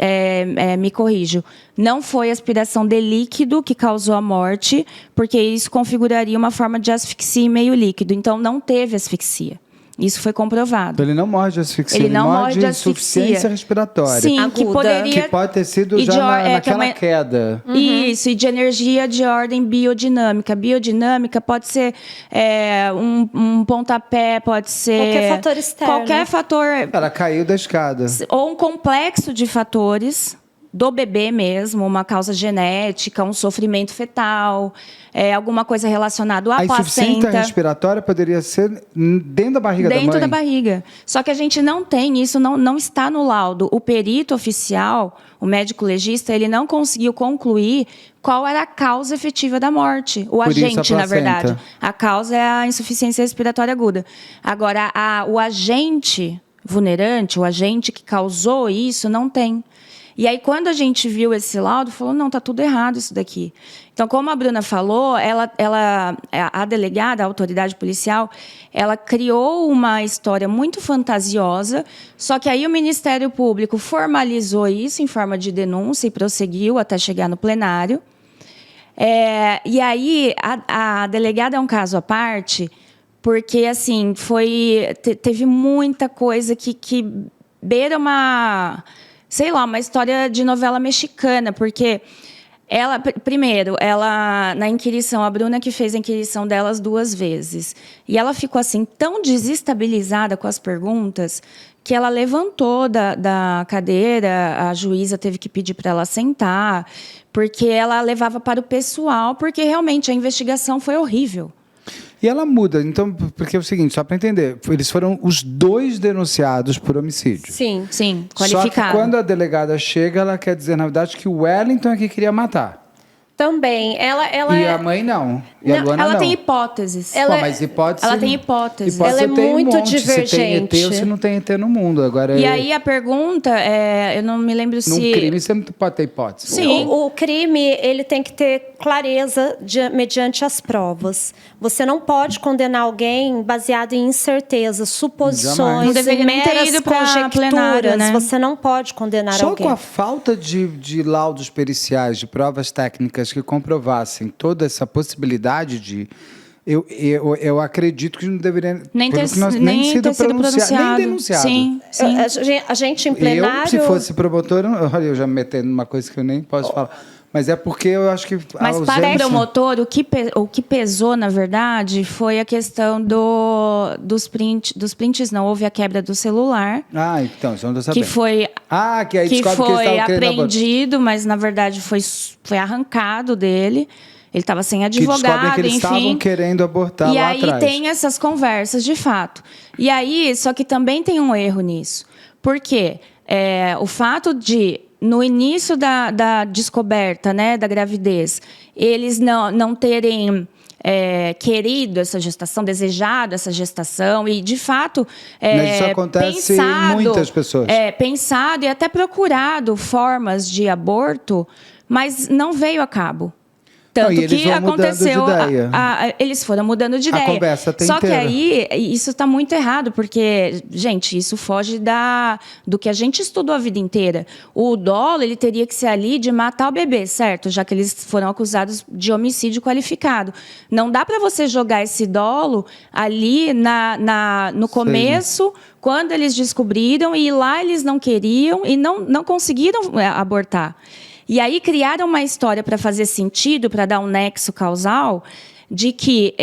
me corrijo, não foi a aspiração de líquido que causou a morte, porque isso configuraria uma forma de asfixia em meio líquido. Então, não teve asfixia. Isso foi comprovado. Ele não morre de asfixia, ele não morre de insuficiência respiratória. Sim, aguda. que poderia... Que pode ter sido já naquela queda. Isso, e de energia de ordem biodinâmica. Biodinâmica pode ser um pontapé, pode ser... Qualquer fator externo. Qualquer fator... Ela caiu da escada. Ou um complexo de fatores do bebê mesmo, uma causa genética, um sofrimento fetal, alguma coisa relacionada à placenta. A insuficiência respiratória poderia ser dentro da barriga da mãe? Dentro da barriga. Só que a gente não tem, isso não está no laudo. O perito oficial, o médico legista, ele não conseguiu concluir qual era a causa efetiva da morte. O agente, na verdade. A causa é a insuficiência respiratória aguda. Agora, o agente vulnerante, o agente que causou isso, não tem. E aí, quando a gente viu esse laudo, falou, não, está tudo errado isso daqui. Então, como a Bruna falou, a delegada, a autoridade policial, ela criou uma história muito fantasiosa, só que aí o Ministério Público formalizou isso em forma de denúncia e prosseguiu até chegar no plenário. E aí, a delegada é um caso à parte, porque, assim, teve muita coisa que beira uma história de novela mexicana, porque na inquirição, a Bruna que fez a inquirição delas 2 vezes, e ela ficou assim tão desestabilizada com as perguntas que ela levantou da cadeira, a juíza teve que pedir para ela sentar, porque ela levava para o pessoal, porque realmente a investigação foi horrível. E ela muda, então, porque é o seguinte, só para entender, eles foram os 2 denunciados por homicídio. Sim, qualificado. Só que quando a delegada chega, ela quer dizer, na verdade, que o Wellington é que queria matar. Também. E a mãe não. E a Luana ela não. tem hipóteses. Mas hipótese... Ela tem hipóteses. Ela é muito Se divergente. tem ET ou se não tem ET no mundo. Agora, e aí a pergunta, eu não me lembro se... Num crime você não pode ter hipótese. Sim. O crime ele tem que ter clareza mediante as provas. Você não pode condenar alguém baseado em incertezas, suposições, não deveria nem ter meras ido pra conjecturas. plenário, né? Você não pode condenar Só alguém. com a falta de laudos periciais, de provas técnicas que comprovassem toda essa possibilidade de... Eu acredito que não deveria nem ter sido pronunciado, nem denunciado. Sim. A gente em plenário... Eu, se fosse promotor, olha, eu já me metendo numa coisa que eu nem posso falar. Mas é porque eu acho que Mas para o promotor, o que pesou, na verdade, foi a questão dos prints, não. Houve a quebra do celular. Então, isso eu não estou sabendo. Que foi, que aí que foi apreendido, querendo... mas, na verdade, foi arrancado dele. Ele estava sem advogado, que eles estavam querendo abortar lá atrás. E aí tem essas conversas, de fato. E aí, só que também tem um erro nisso. Por quê? O fato de... No início da descoberta, né, da gravidez, eles não terem querido essa gestação, desejado essa gestação e, de fato, mas isso acontece em muitas pessoas. Pensado e até procurado formas de aborto, mas não veio a cabo. Tanto que aconteceu, eles foram mudando de ideia. A conversa tem Só inteira. que aí, isso está muito errado, porque, gente, isso foge do que a gente estudou a vida inteira. O dolo, ele teria que ser ali de matar o bebê, certo? Já que eles foram acusados de homicídio qualificado. Não dá para você jogar esse dolo ali no começo, quando eles descobriram, e lá eles não queriam e não conseguiram abortar. E aí criaram uma história para fazer sentido, para dar um nexo causal, de que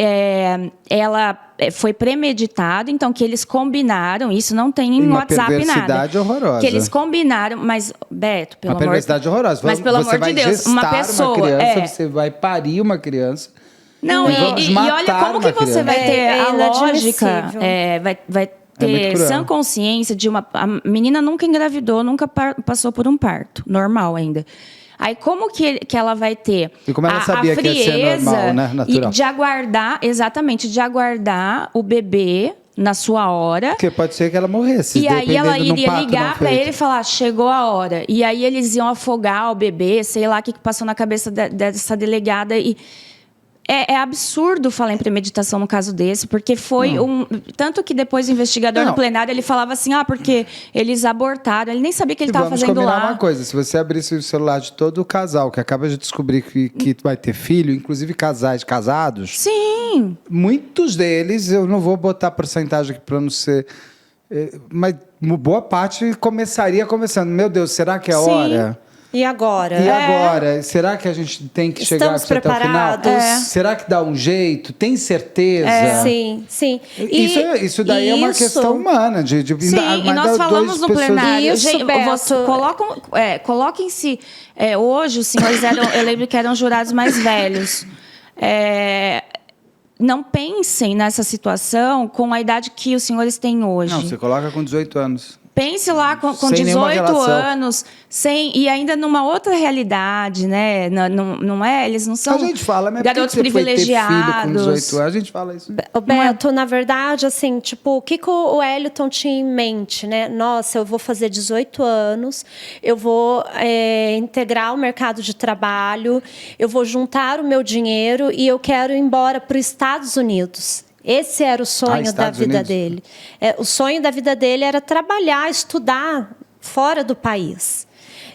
ela foi premeditado, então que eles combinaram, isso não tem em Uma WhatsApp perversidade nada. horrorosa. Que eles combinaram, mas, Beto, pelo Uma amor... perversidade horrorosa. Mas pelo você amor vai de Deus, uma gestar pessoa... uma criança, você vai parir uma criança. Não, vamos e olha matar como que uma você vai criança. ter É a lógica, inadmissível. vai muito ter cruel. sã consciência de uma... A menina nunca engravidou, nunca passou por um parto, normal ainda. Aí como que ela vai ter E como ela a sabia que ia ser frieza normal, né? Natural. e de aguardar, exatamente, de aguardar o bebê na sua hora... Porque pode ser que ela morresse. E aí ela dependendo de um iria parto ligar não para feito. ele e falar, chegou a hora. E aí eles iam afogar o bebê, sei lá o que passou na cabeça dessa delegada. E é absurdo falar em premeditação no caso desse, porque foi tanto que depois o investigador Não. no plenário ele falava assim, porque eles abortaram. Ele nem sabia o que ele E estava vamos fazendo combinar lá. uma coisa, se você abrisse o celular de todo o casal que acaba de descobrir que vai ter filho, inclusive casais casados, Sim. muitos deles, eu não vou botar porcentagem aqui para não ser... Mas boa parte começaria começando. Meu Deus, será que é a Sim. hora? E agora? E agora? Será que a gente tem que chegar Estamos até o final? preparados? Será que dá um jeito? Tem certeza? Sim, sim. Isso daí é uma questão humana. Sim, e mas nós falamos no plenário. Isso, Gente, Beto. Coloquem-se. Hoje, os senhores eu lembro que eram jurados mais velhos. Não pensem nessa situação com a idade que os senhores têm hoje. Não, você coloca com 18 anos. Pense lá com Sem nenhuma 18 relação. anos, e ainda numa outra realidade, né? Não é? Eles não são A gente fala, mas por que garotos você foi ter filho com privilegiados. 18 anos? A gente fala isso. O Beto, na verdade, assim, tipo, o que o Wellington tinha em mente, né? Nossa, eu vou fazer 18 anos, eu vou integrar o mercado de trabalho, eu vou juntar o meu dinheiro e eu quero ir embora para os Estados Unidos. Esse era o sonho da Estados vida Unidos. dele. O sonho da vida dele era trabalhar, estudar fora do país.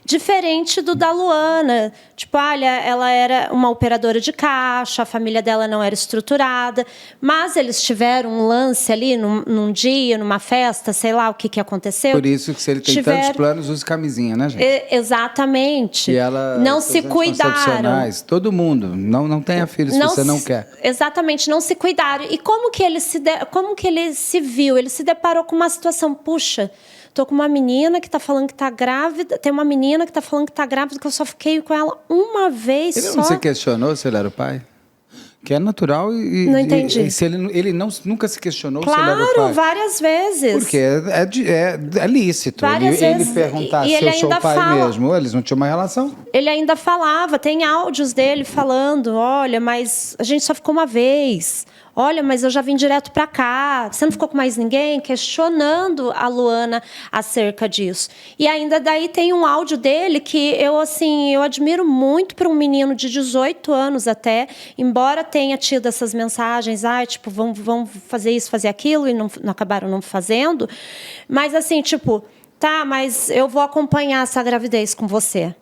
Diferente do da Luana. Tipo, olha, ela era uma operadora de caixa, a família dela não era estruturada, mas eles tiveram um lance ali num dia, numa festa, sei lá o que aconteceu. Por isso que se ele tem tantos planos, use camisinha, né, gente? Exatamente. E ela, não se cuidaram. Todo mundo. Não tenha filhos se você não quer. Exatamente, não se cuidaram. E como que ele se viu? Ele se deparou com uma situação, puxa, tô com uma menina que está falando que está grávida, tem uma menina que está falando que está grávida, que eu só fiquei com ela uma vez Ele só. não se questionou se ele era o pai? Que é natural e... Não entendi. E se ele nunca se questionou se ele era o Claro, pai? várias vezes. Porque é lícito. Várias Ele vezes. perguntar E se ele eu sou ainda o pai fala- mesmo. Eles não tinham uma relação. Ele ainda falava, tem áudios dele falando, olha, mas a gente só ficou uma vez. Olha, mas eu já vim direto para cá. Você não ficou com mais ninguém? Questionando a Luana acerca disso. E ainda daí tem um áudio dele que eu admiro muito para um menino de 18 anos até, embora tenha tido essas mensagens, tipo, vamos fazer isso, fazer aquilo, e não acabaram não fazendo. Mas assim, tipo, tá, mas eu vou acompanhar essa gravidez com você.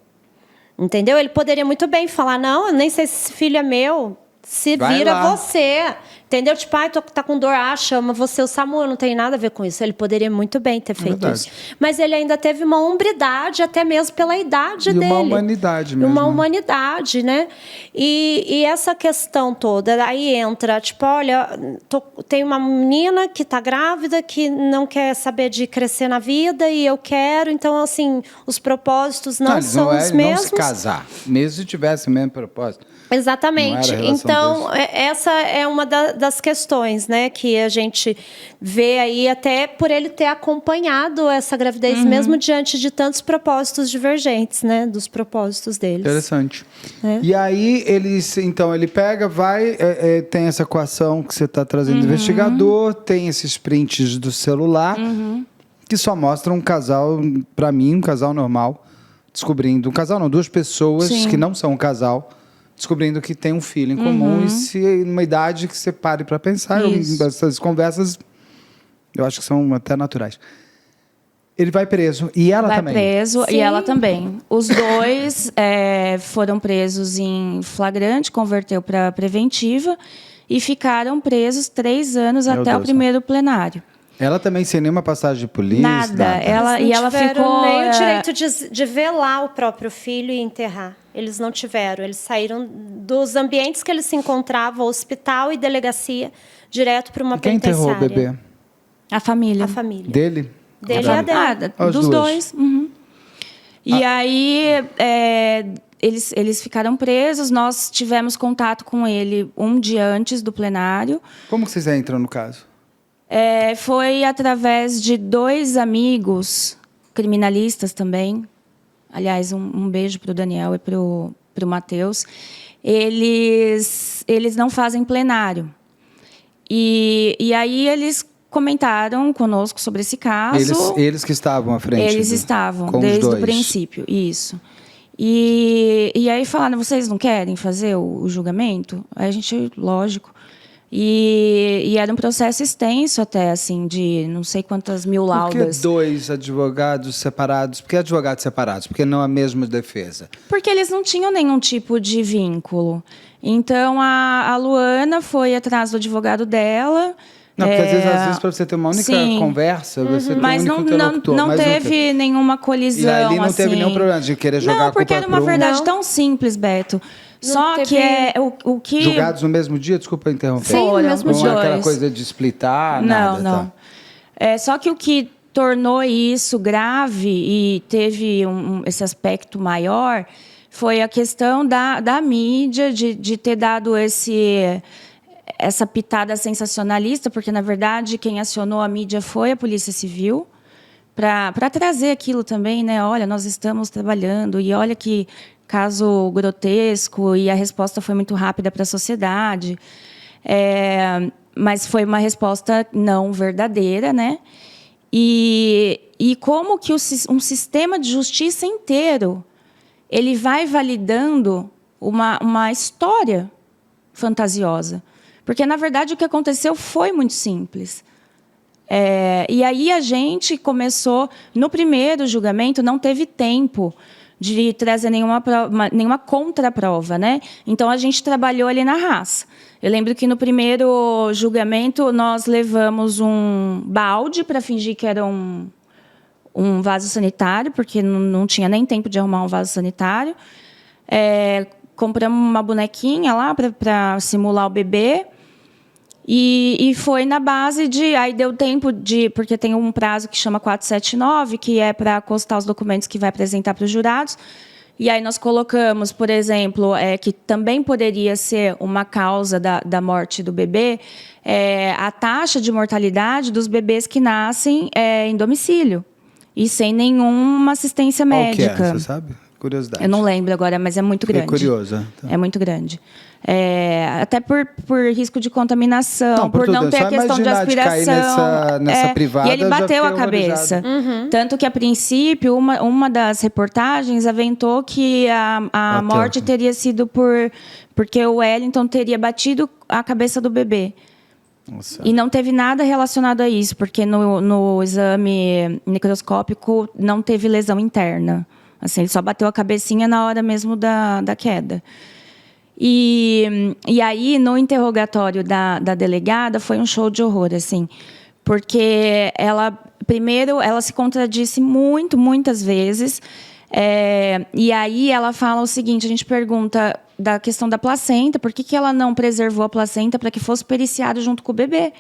Entendeu? Ele poderia muito bem falar, não, eu nem sei se esse filho é meu. Se Vai vira lá. você. Entendeu? Tipo, tá com dor, chama você. O Samuel não tem nada a ver com isso. Ele poderia muito bem ter feito verdade. isso. Mas ele ainda teve uma hombridade, até mesmo pela idade E dele. uma humanidade mesmo. Uma humanidade, né? E essa questão toda, aí entra, tipo, olha, tem uma menina que tá grávida, que não quer saber de crescer na vida, e eu quero. Então, assim, os propósitos não eles são os não mesmos. se casar. Mesmo se tivesse o mesmo propósito. Exatamente. Não era a relação Então, essa é uma das questões, né, que a gente vê aí, até por ele ter acompanhado essa gravidez, mesmo diante de tantos propósitos divergentes, né, dos propósitos deles. Interessante. É. E aí, ele pega, vai, tem essa equação que você está trazendo do investigador, tem esses prints do celular, que só mostram um casal, para mim, um casal normal, descobrindo, um casal não, duas pessoas Sim. que não são um casal, descobrindo que tem um filho em comum e se numa idade que você pare para pensar. Isso. Essas conversas, eu acho que são até naturais. Ele vai preso. E ela Vai também. preso Sim. e ela também. Os dois foram presos em flagrante, converteu para preventiva e ficaram presos 3 anos Meu até o Deus. primeiro plenário. Ela também sem nenhuma passagem de polícia. Nada. Eles não Ela tiveram ficou nem o direito de velar o próprio filho e enterrar. Eles não tiveram. Eles saíram dos ambientes que eles se encontravam, hospital e delegacia, direto para uma Quem enterrou o penitenciária. bebê? A família. A família. Dele? Dele e a dela. As Dos duas. dois. Uhum. E aí, eles ficaram presos. Nós tivemos contato com ele um dia antes do plenário. Como que vocês entram no caso? Foi através de 2 amigos criminalistas também. Aliás, um beijo para o Daniel e para o Matheus. Eles não fazem plenário. E aí eles comentaram conosco sobre esse caso. Eles que estavam à frente. Eles estavam, com os desde o dois. princípio, isso. E aí falaram, vocês não querem fazer o julgamento? Aí a gente, lógico. E era um processo extenso até, assim, de não sei quantas mil Por laudas. que 2 advogados separados? Por que advogados separados? Por que não a mesma defesa? Porque eles não tinham nenhum tipo de vínculo. Então, a Luana foi atrás do advogado dela. Não, porque às vezes para você ter uma única Sim. conversa, você Mas tem um não, único interlocutor. não mas teve nenhuma colisão. E ali não teve assim. nenhum problema de querer jogar a Não, culpa porque era uma pro- verdade Não. tão simples, Beto. Só teve- que o que... Julgados no mesmo dia? Desculpa interromper. Sim, no Foram mesmo Não dia. é aquela dois. coisa de splitar, Não, nada. não. Tá. Só que o que tornou isso grave e teve esse aspecto maior foi a questão da mídia, de ter dado essa pitada sensacionalista, porque, na verdade, quem acionou a mídia foi a Polícia Civil, para trazer aquilo também, né? Olha, nós estamos trabalhando, e olha que caso grotesco, e a resposta foi muito rápida para a sociedade. Mas foi uma resposta não verdadeira, né? E como que um sistema de justiça inteiro ele vai validando uma história fantasiosa. Porque, na verdade, o que aconteceu foi muito simples. E aí a gente começou... No primeiro julgamento, não teve tempo de trazer nenhuma contraprova, né? Então, a gente trabalhou ali na raça. Eu lembro que no primeiro julgamento, nós levamos um balde para fingir que era um vaso sanitário, porque não tinha nem tempo de arrumar um vaso sanitário. Compramos uma bonequinha lá para simular o bebê. E foi na base de... Aí deu tempo de... Porque tem um prazo que chama 479, que é para acostar os documentos que vai apresentar para os jurados. E aí nós colocamos, por exemplo, que também poderia ser uma causa da morte do bebê, a taxa de mortalidade dos bebês que nascem em domicílio e sem nenhuma assistência Qual médica. que é? Você sabe? Curiosidade. Eu não lembro agora, mas é muito Fiquei grande. curiosa. Tá. É muito grande. Até por risco de contaminação, Não, por não tudo. ter Só a questão de imaginar de cair aspiração. nessa privada, e ele já bateu a fiquei cabeça. horrorizado. Tanto que, a princípio, uma das reportagens aventou que a Bateu. morte teria sido porque o Wellington teria batido a cabeça do bebê. Nossa. E não teve nada relacionado a isso, porque no exame microscópico não teve lesão interna. Assim, ele só bateu a cabecinha na hora mesmo da queda. E aí, no interrogatório da delegada, foi um show de horror, assim. Porque primeiro, ela se contradisse muitas vezes. E aí, ela fala o seguinte, a gente pergunta da questão da placenta, por que ela não preservou a placenta para que fosse periciado junto com o bebê?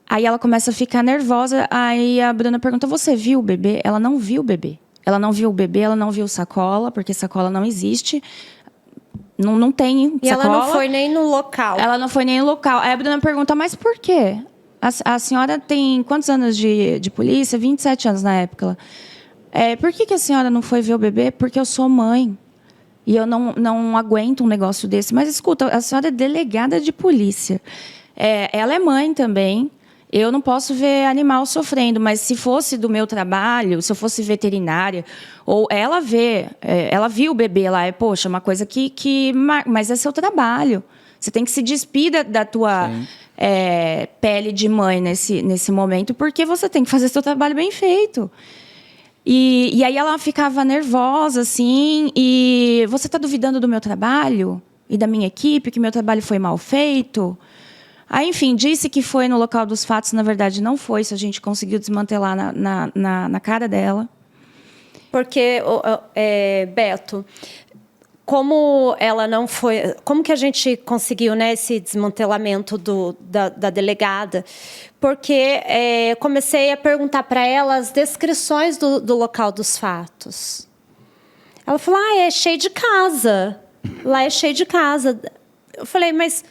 Aí ela começa a ficar nervosa, aí a Bruna pergunta, você viu o bebê? Ela não viu o bebê. Ela não viu o bebê, ela não viu sacola, porque sacola não existe. Não tem E sacola. ela não foi nem no local. Ela não foi nem no local. Aí a Bruna pergunta, mas por quê? A senhora tem quantos anos de polícia? 27 anos na época. Por que a senhora não foi ver o bebê? Porque eu sou mãe. E eu não aguento um negócio desse. Mas, escuta, a senhora é delegada de polícia. Ela é mãe também. Eu não posso ver animal sofrendo, mas se fosse do meu trabalho, se eu fosse veterinária, ou ela viu o bebê lá, poxa, uma coisa mas é seu trabalho. Você tem que se despir da tua pele de mãe nesse momento, porque você tem que fazer seu trabalho bem feito. E aí ela ficava nervosa, assim, e você está duvidando do meu trabalho e da minha equipe, que meu trabalho foi mal feito? Aí, enfim, disse que foi no local dos fatos, na verdade não foi, isso a gente conseguiu desmantelar na cara dela. Porque, Beto, como ela não foi... Como que a gente conseguiu, né, esse desmantelamento da delegada? Porque comecei a perguntar para ela as descrições do local dos fatos. Ela falou, é cheio de casa. Lá é cheio de casa. Eu falei, mas...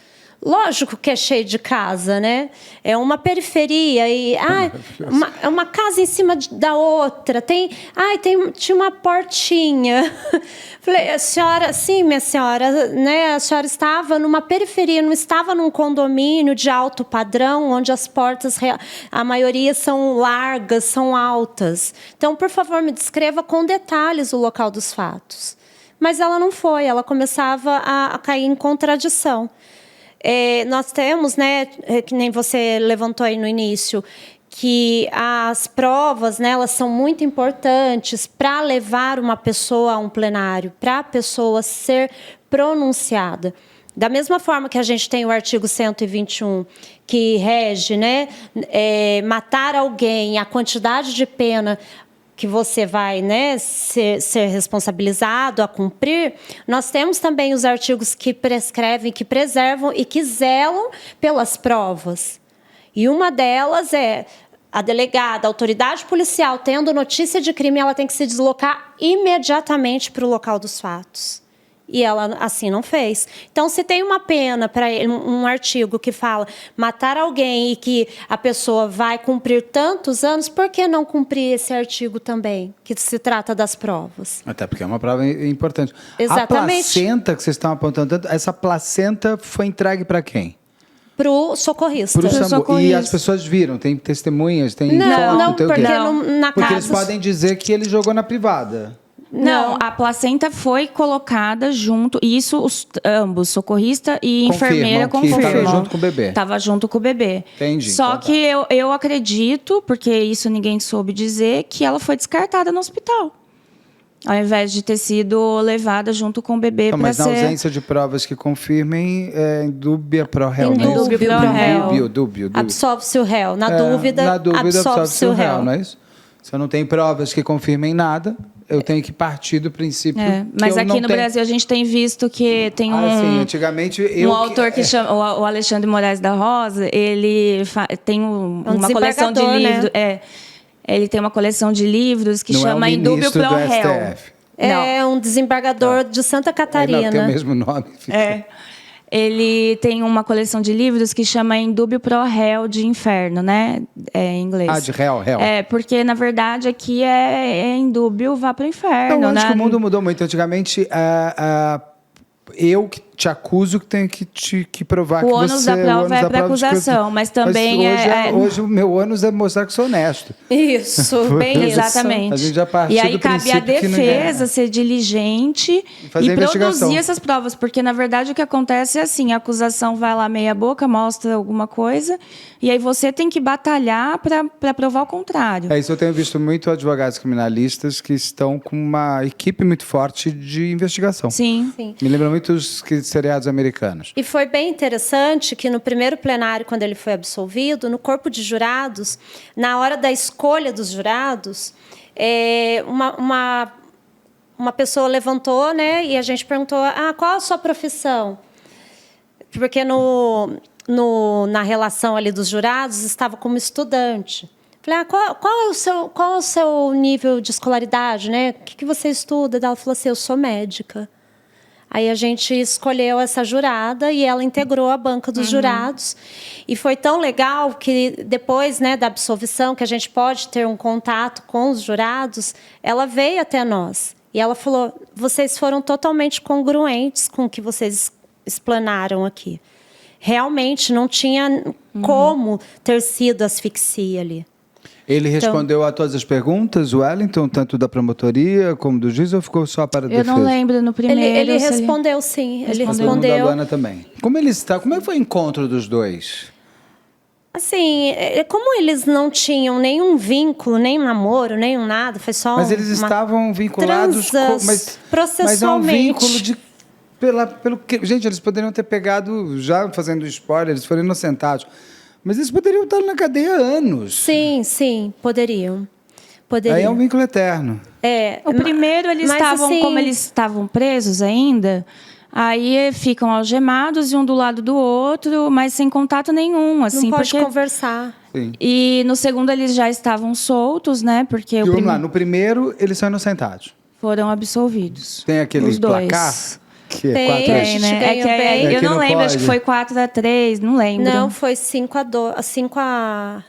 Lógico que é cheio de casa, né? É uma periferia e uma casa em cima da outra. Tinha uma portinha. Falei, a senhora, sim, minha senhora, né? A senhora estava numa periferia, não estava num condomínio de alto padrão, onde as portas, a maioria são largas, são altas. Então, por favor, me descreva com detalhes o local dos fatos. Mas ela não foi, ela começava a cair em contradição. Nós temos, né, que nem você levantou aí no início, que as provas, né, elas são muito importantes para levar uma pessoa a um plenário, para a pessoa ser pronunciada. Da mesma forma que a gente tem o artigo 121, que rege, né, matar alguém, a quantidade de pena que você vai, né, ser responsabilizado a cumprir, nós temos também os artigos que prescrevem, que preservam e que zelam pelas provas. E uma delas é a delegada, a autoridade policial, tendo notícia de crime, ela tem que se deslocar imediatamente para o local dos fatos. E ela assim não fez. Então, se tem uma pena para um artigo que fala matar alguém e que a pessoa vai cumprir tantos anos, por que não cumprir esse artigo também, que se trata das provas? Até porque é uma prova importante. Exatamente. A placenta que vocês estão apontando tanto, essa placenta foi entregue para quem? Para o socorrista. Pro SAMU. E as pessoas viram? Tem testemunhas? Tem foto? Não, tem porque porque casa... eles podem dizer que ele jogou na privada. Não, a placenta foi colocada junto, e isso ambos, socorrista e enfermeira, confirmam. Estava junto com o bebê. Estava junto com o bebê. Entendi. Só que eu acredito, porque isso ninguém soube dizer, que ela foi descartada no hospital. Ao invés de ter sido levada junto com o bebê para mas ser... na ausência de provas que confirmem, indúbio pro réu, não é isso? Indúbio pro réu. Dúbio. Absolve-se o réu. Na dúvida, absolve-se o réu. Não é isso? Se eu não tenho provas que confirmem nada, eu tenho que partir do princípio mas que eu aqui não no tenho... Brasil a gente tem visto que tem sim, antigamente um autor que chama o Alexandre Moraes da Rosa, ele tem uma coleção de livros, né? Ele tem uma coleção de livros que chama Indúbio pro réu. É um desembargador de Santa Catarina. Não, tem o mesmo nome. Ele tem uma coleção de livros que chama Indúbio pro réu de inferno, né? Em inglês. De réu. Porque, na verdade, aqui é indúbio vá pro inferno, Eu acho né? que o mundo mudou muito. Antigamente, eu que te acuso que tenho que provar que você... O ônus da prova é para acusação, mas também hoje o meu ônus é mostrar que sou honesto. Isso, bem exatamente. A gente já partiu e aí do cabe à defesa ser diligente e produzir essas provas, porque na verdade o que acontece é assim, a acusação vai lá meia boca, mostra alguma coisa, e aí você tem que batalhar para provar o contrário. Isso eu tenho visto muito advogados criminalistas que estão com uma equipe muito forte de investigação. Sim. Me lembra muito os seriados americanos. E foi bem interessante que no primeiro plenário, quando ele foi absolvido, no corpo de jurados, na hora da escolha dos jurados, uma pessoa levantou, né, e a gente perguntou, qual a sua profissão? Porque na relação ali dos jurados estava como estudante. Falei, qual é o seu nível de escolaridade, né? O que você estuda? Ela falou assim, eu sou médica. Aí a gente escolheu essa jurada e ela integrou a banca dos jurados. E foi tão legal que depois, né, da absolvição, que a gente pode ter um contato com os jurados, ela veio até nós. E ela falou, vocês foram totalmente congruentes com o que vocês explanaram aqui. Realmente não tinha como ter sido asfixia ali. Ele respondeu a todas as perguntas, o Wellington, tanto da promotoria como do juiz, ou ficou só para a defesa? Eu não lembro no primeiro. Ele respondeu, sim. Ele respondeu. Da Luana também. Como ele está? Como é que foi o encontro dos dois? Assim, como eles não tinham nenhum vínculo, nem namoro, nem nada, foi só Mas eles estavam vinculados... processualmente. Mas é um vínculo de... Pelo que, gente, eles poderiam ter pegado, já fazendo spoiler, eles foram inocentados. Mas eles poderiam estar na cadeia há anos. Sim, poderiam. Poderia. Aí é um vínculo eterno. O primeiro, eles mas, estavam, assim, como eles estavam presos ainda, aí ficam algemados e um do lado do outro, mas sem contato nenhum, assim, não pode porque... conversar. Sim. E no segundo eles já estavam soltos, né? Porque E vamos lá, no primeiro eles são inocentados. foram absolvidos. Tem aquele os dois. placar que é Tem, 4 a Tem, gente né? ganhou bem. Eu É que não não lembro, acho pode. que foi 4-3, não lembro. Não, foi 5-2. 5-2.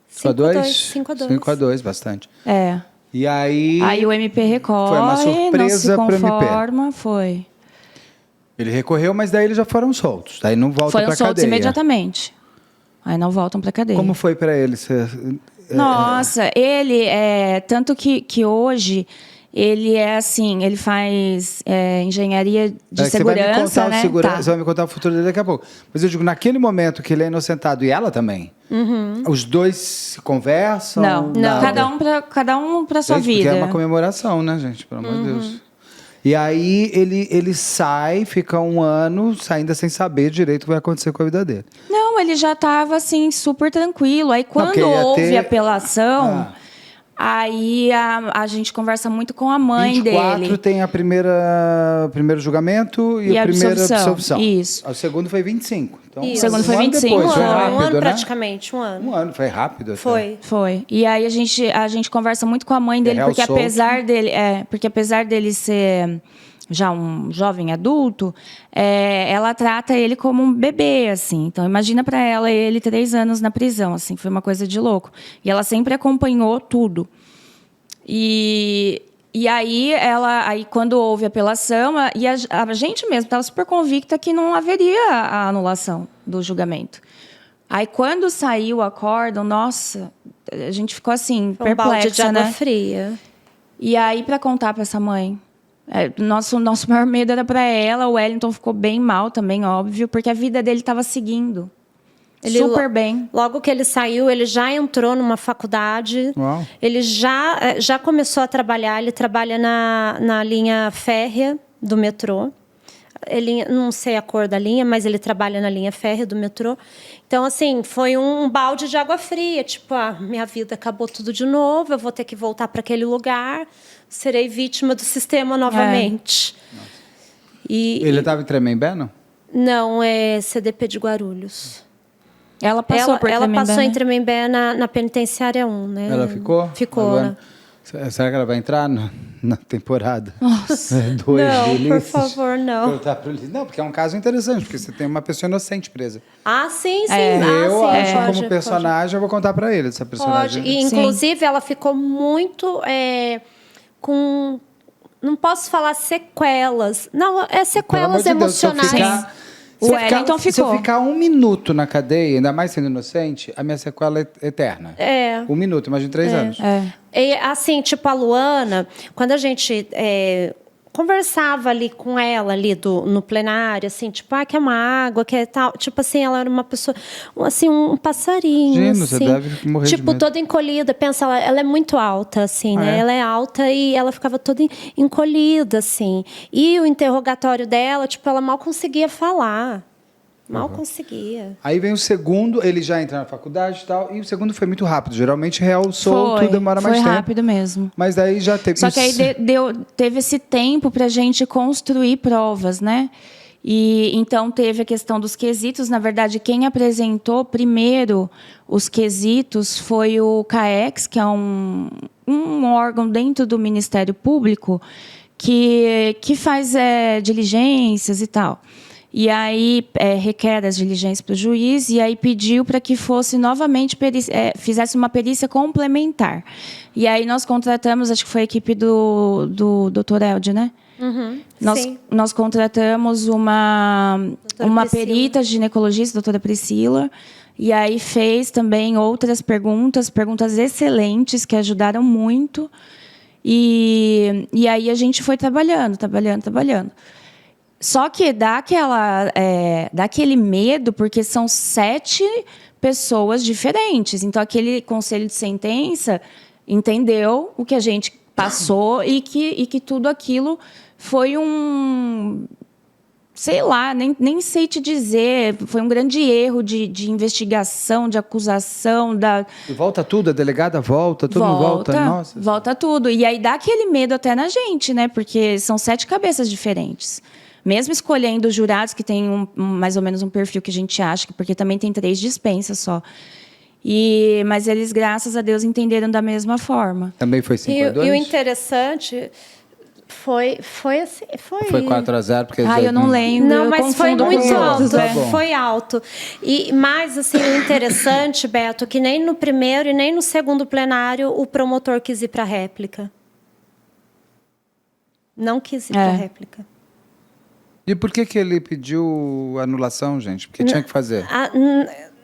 5-2? 5-2, bastante. É. E aí... Aí o MP recorre, Foi uma surpresa não pro se MP. conforma, foi. Ele recorreu, mas daí eles já foram soltos. Daí não volta Foram pra soltos cadeia. imediatamente. Aí não voltam pra cadeia. Como foi pra eles? Nossa, ele é... Tanto que hoje... Ele é assim, ele faz engenharia de Você vai me segurança, contar né? Tá. Tá. Você vai me contar o futuro dele daqui a pouco. Mas eu digo, naquele momento que ele é inocentado, e ela também, os dois se conversam? Não, nada? cada um para sua Gente, vida. porque é uma comemoração, né, gente? Pelo amor de Deus. E aí ele sai, fica um ano ainda sem saber direito o que vai acontecer com a vida dele. Não, ele já estava assim super tranquilo. Aí quando porque ia houve ter- apelação, aí a gente conversa muito com a mãe 24 dele. tem o primeiro julgamento e a a primeira absolvição. absolvição. Isso. O segundo foi 25. Então, Isso. O segundo foi um ano 25. Depois, foi Um rápido, ano né? praticamente, um ano. Um ano, foi rápido. até. Foi. Foi. E aí a gente conversa muito com a mãe dele, réu porque solto. apesar dele ser já um jovem adulto, ela trata ele como um bebê, assim. Então, imagina para ela ele 3 anos na prisão, assim, foi uma coisa de louco. E ela sempre acompanhou tudo. E aí quando houve apelação, a gente mesmo estava super convicta que não haveria a anulação do julgamento. Aí quando saiu o acórdão, nossa, a gente ficou assim, Foi um balde de perplexa, água né? fria. E aí para contar para essa mãe, nosso maior medo era para ela. O Wellington ficou bem mal também, óbvio, porque a vida dele estava seguindo. Super bem. Logo que ele saiu, ele já entrou numa faculdade. Uau. Ele já começou a trabalhar. Ele trabalha na linha férrea do metrô. Ele, não sei a cor da linha, mas ele trabalha na linha férrea do metrô. Então, assim, foi um balde de água fria. Tipo, minha vida acabou tudo de novo. Eu vou ter que voltar para aquele lugar. Serei vítima do sistema novamente. Ele estava em Tremembé, não? Não, é CDP de Guarulhos. Ela passou por Ela Tremembé, passou né? em Tremembé na penitenciária 1, né? Ela ficou? Ficou, Agora, né? Será que ela vai entrar na temporada? Nossa. 2 Não, de por Ulisses? favor, não. Perguntar pro Ulisses. Não, porque é um caso interessante, porque você tem uma pessoa inocente presa. Ah, sim, sim. Eu acho pode, como personagem, eu vou contar pra ele essa Pode. personagem. E, inclusive, ela ficou muito com... Não posso falar sequelas. Não, sequelas Pelo amor de Deus, emocionais. O Wellington Se eu ficou. ficar 1 minuto na cadeia, ainda mais sendo inocente, a minha sequela é eterna. 1 minuto, imagina 3 anos. E, assim, tipo, a Luana, quando a gente conversava ali com ela ali no plenário, assim, tipo, quer uma água, quer tal. Tipo assim, ela era uma pessoa, assim, um passarinho. Imagina, você assim, deve morrer de tipo, medo. toda encolhida. Pensa, ela é muito alta, assim, né? É? Ela é alta e ela ficava toda encolhida, assim. E o interrogatório dela, tipo, ela mal conseguia falar. Mal conseguia. Aí vem o segundo, ele já entra na faculdade e tal, e o segundo foi muito rápido. Geralmente, real solto demora mais tempo. Foi rápido mesmo. Mas daí já teve... Só que aí teve esse tempo para a gente construir provas, né? E então teve a questão dos quesitos. Na verdade, quem apresentou primeiro os quesitos foi o CAEX, que é um órgão dentro do Ministério Público que faz diligências e tal. E aí requer as diligências para o juiz, e aí pediu para que fosse novamente, fizesse uma perícia complementar. E aí nós contratamos, acho que foi a equipe do Dr. Elde, né? Nós contratamos uma perita ginecologista, doutora Priscila, e aí fez também outras perguntas excelentes que ajudaram muito. E aí a gente foi trabalhando. Só que dá aquele medo, porque são 7 pessoas diferentes. Então, aquele conselho de sentença entendeu o que a gente passou e que tudo aquilo foi sei lá, nem sei te dizer. Foi um grande erro de investigação, de acusação. E volta tudo, a delegada volta, todo mundo volta. Nossa. Volta tudo. E aí dá aquele medo até na gente, né? Porque são 7 cabeças diferentes. Mesmo escolhendo os jurados que têm mais ou menos um perfil que a gente acha, porque também tem 3 dispensas só. Mas eles, graças a Deus, entenderam da mesma forma. Também foi 5-2? E o interessante foi assim, Foi 4-0, porque... Eu não lembro. Não, mas foi muito alto. Tá Foi alto. Mas, assim, o interessante, Beto, que nem no primeiro e nem no segundo plenário o promotor quis ir para a réplica. Não quis ir para a réplica. E por que ele pediu anulação, gente? Porque tinha que fazer.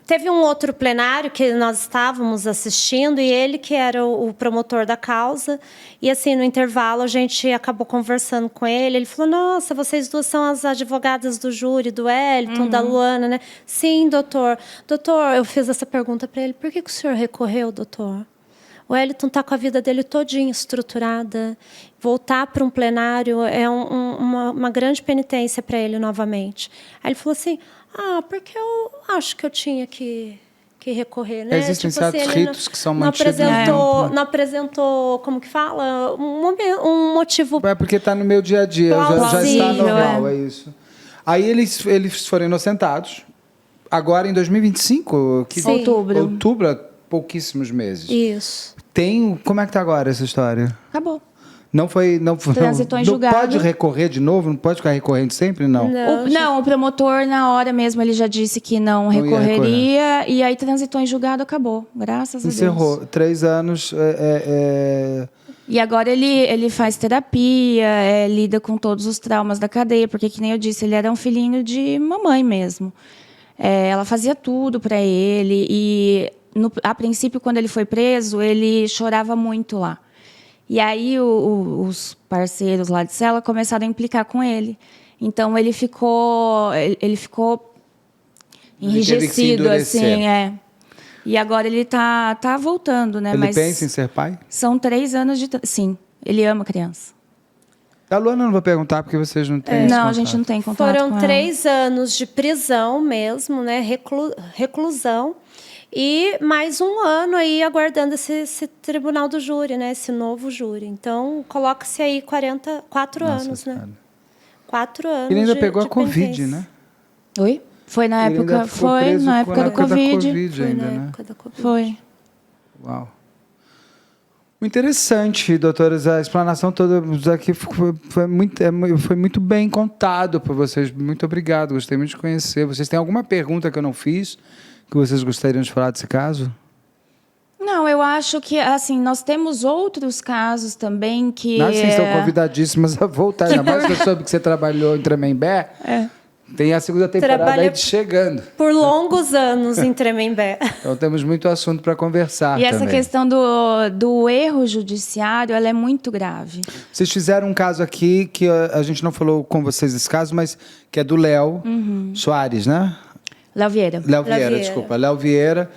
Teve um outro plenário que nós estávamos assistindo e ele que era o promotor da causa. E, assim, no intervalo, a gente acabou conversando com ele. Ele falou, nossa, vocês duas são as advogadas do júri, do Wellington, da Luana, né? Sim, doutor. Doutor, eu fiz essa pergunta para ele. Por que o senhor recorreu, doutor? O Wellington está com a vida dele todinha estruturada. Voltar para um plenário é uma grande penitência para ele novamente. Aí ele falou assim, porque eu acho que eu tinha que recorrer. Né? Existem certos ritos que são mantidos. Não apresentou, como que fala? Um motivo. É porque está no meu dia a dia, já está normal, é isso. Aí eles foram inocentados. Agora, em 2025, outubro, há pouquíssimos meses. Isso. Como é que está agora essa história? Acabou. Não Transitou em julgado. Não pode recorrer de novo? Não pode ficar recorrendo sempre? Não. O promotor, na hora mesmo, ele já disse que não recorreria. E aí transitou em julgado, acabou. Graças a Deus. Encerrou. 3 anos. E agora ele faz terapia, lida com todos os traumas da cadeia. Porque, que nem eu disse, ele era um filhinho de mamãe mesmo. Ela fazia tudo para ele. E, a princípio, quando ele foi preso, ele chorava muito lá. E aí os parceiros lá de cela começaram a implicar com ele. Então ele ficou enrijecido, assim, E agora ele tá voltando, né? Ele pensa em ser pai? São 3 anos de... Sim, ele ama criança. Da Luana eu não vou perguntar porque vocês não têm esse Não, contato. a gente não tem contato Foram com 3 anos de prisão mesmo, né? Reclusão. E mais 1 ano aí aguardando esse tribunal do júri, né? Esse novo júri. Então, coloca-se aí 4 anos, né? 4 anos. Ele ainda pegou a Covid, né? Oi? Foi na época. Foi na época da Covid. Foi na época da Covid. Foi. Uau. Interessante, doutores. A explanação toda aqui foi muito bem contado por vocês. Muito obrigado. Gostei muito de conhecer. Vocês têm alguma pergunta que eu não fiz que vocês gostariam de falar desse caso? Não, eu acho que, assim, nós temos outros casos também que... Vocês estão convidadíssimas a voltar. Ainda mais que eu soube que você trabalhou em Tremembé. Tem a segunda temporada aí chegando. Por longos anos em Tremembé. Então temos muito assunto para conversar. E essa questão do erro judiciário, ela é muito grave. Vocês fizeram um caso aqui que a gente não falou com vocês esse caso, mas que é do Léo Soares, né? Léo Vieira. Léo Vieira, desculpa. Léo Vieira,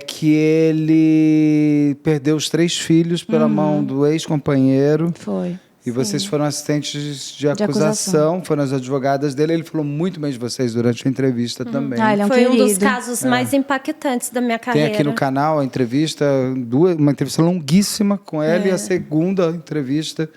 que ele perdeu os 3 filhos pela mão do ex-companheiro. Foi. E vocês foram assistentes de acusação, foram as advogadas dele. Ele falou muito bem de vocês durante a entrevista também. Ele é um Foi querido. um dos casos mais impactantes da minha carreira. Tem aqui no canal a entrevista, uma entrevista longuíssima com ele, e a segunda entrevista.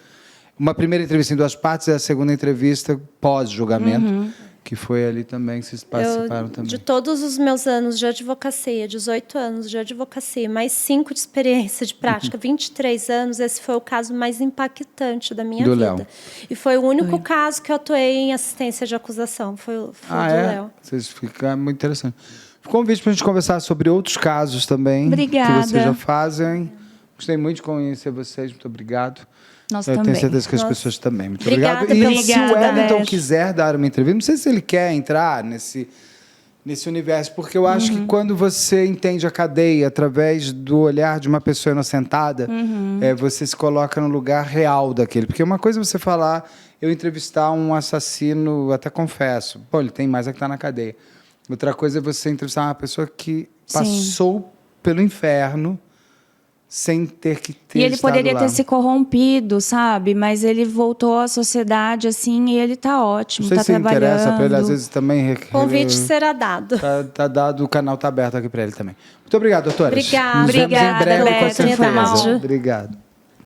Uma primeira entrevista em 2 partes e a segunda entrevista pós-julgamento. Que foi ali também, que vocês participaram também. De todos os meus anos de advocacia, 18 anos de advocacia, mais 5 de experiência de prática, 23 anos, esse foi o caso mais impactante da minha vida. Léo. E foi o único caso que eu atuei em assistência de acusação, foi do Léo. Vocês ficam muito interessante. Convite para a gente conversar sobre outros casos também. Obrigada. Que vocês já fazem. Gostei muito de conhecer vocês, muito obrigado. Nós eu também. tenho certeza que as pessoas também. Muito Obrigada, obrigado. E se o Wellington Beth. quiser dar uma entrevista, não sei se ele quer entrar nesse universo, porque eu acho que quando você entende a cadeia através do olhar de uma pessoa inocentada, você se coloca no lugar real daquele. Porque uma coisa é você falar, eu entrevistar um assassino, até confesso, ele tem mais a que está na cadeia. Outra coisa é você entrevistar uma pessoa que passou pelo inferno sem ter que ter E ele estado poderia lá. ter se corrompido, sabe? Mas ele voltou à sociedade, assim, e ele tá ótimo, Não sei tá se interessa para ele, às trabalhando. vezes também... Convite será dado. Tá dado, o canal tá aberto aqui para ele também. Muito obrigado, doutora. Obrigada. Nos vemos em Obrigada, breve, com Beto, foi certeza. mal. Obrigado.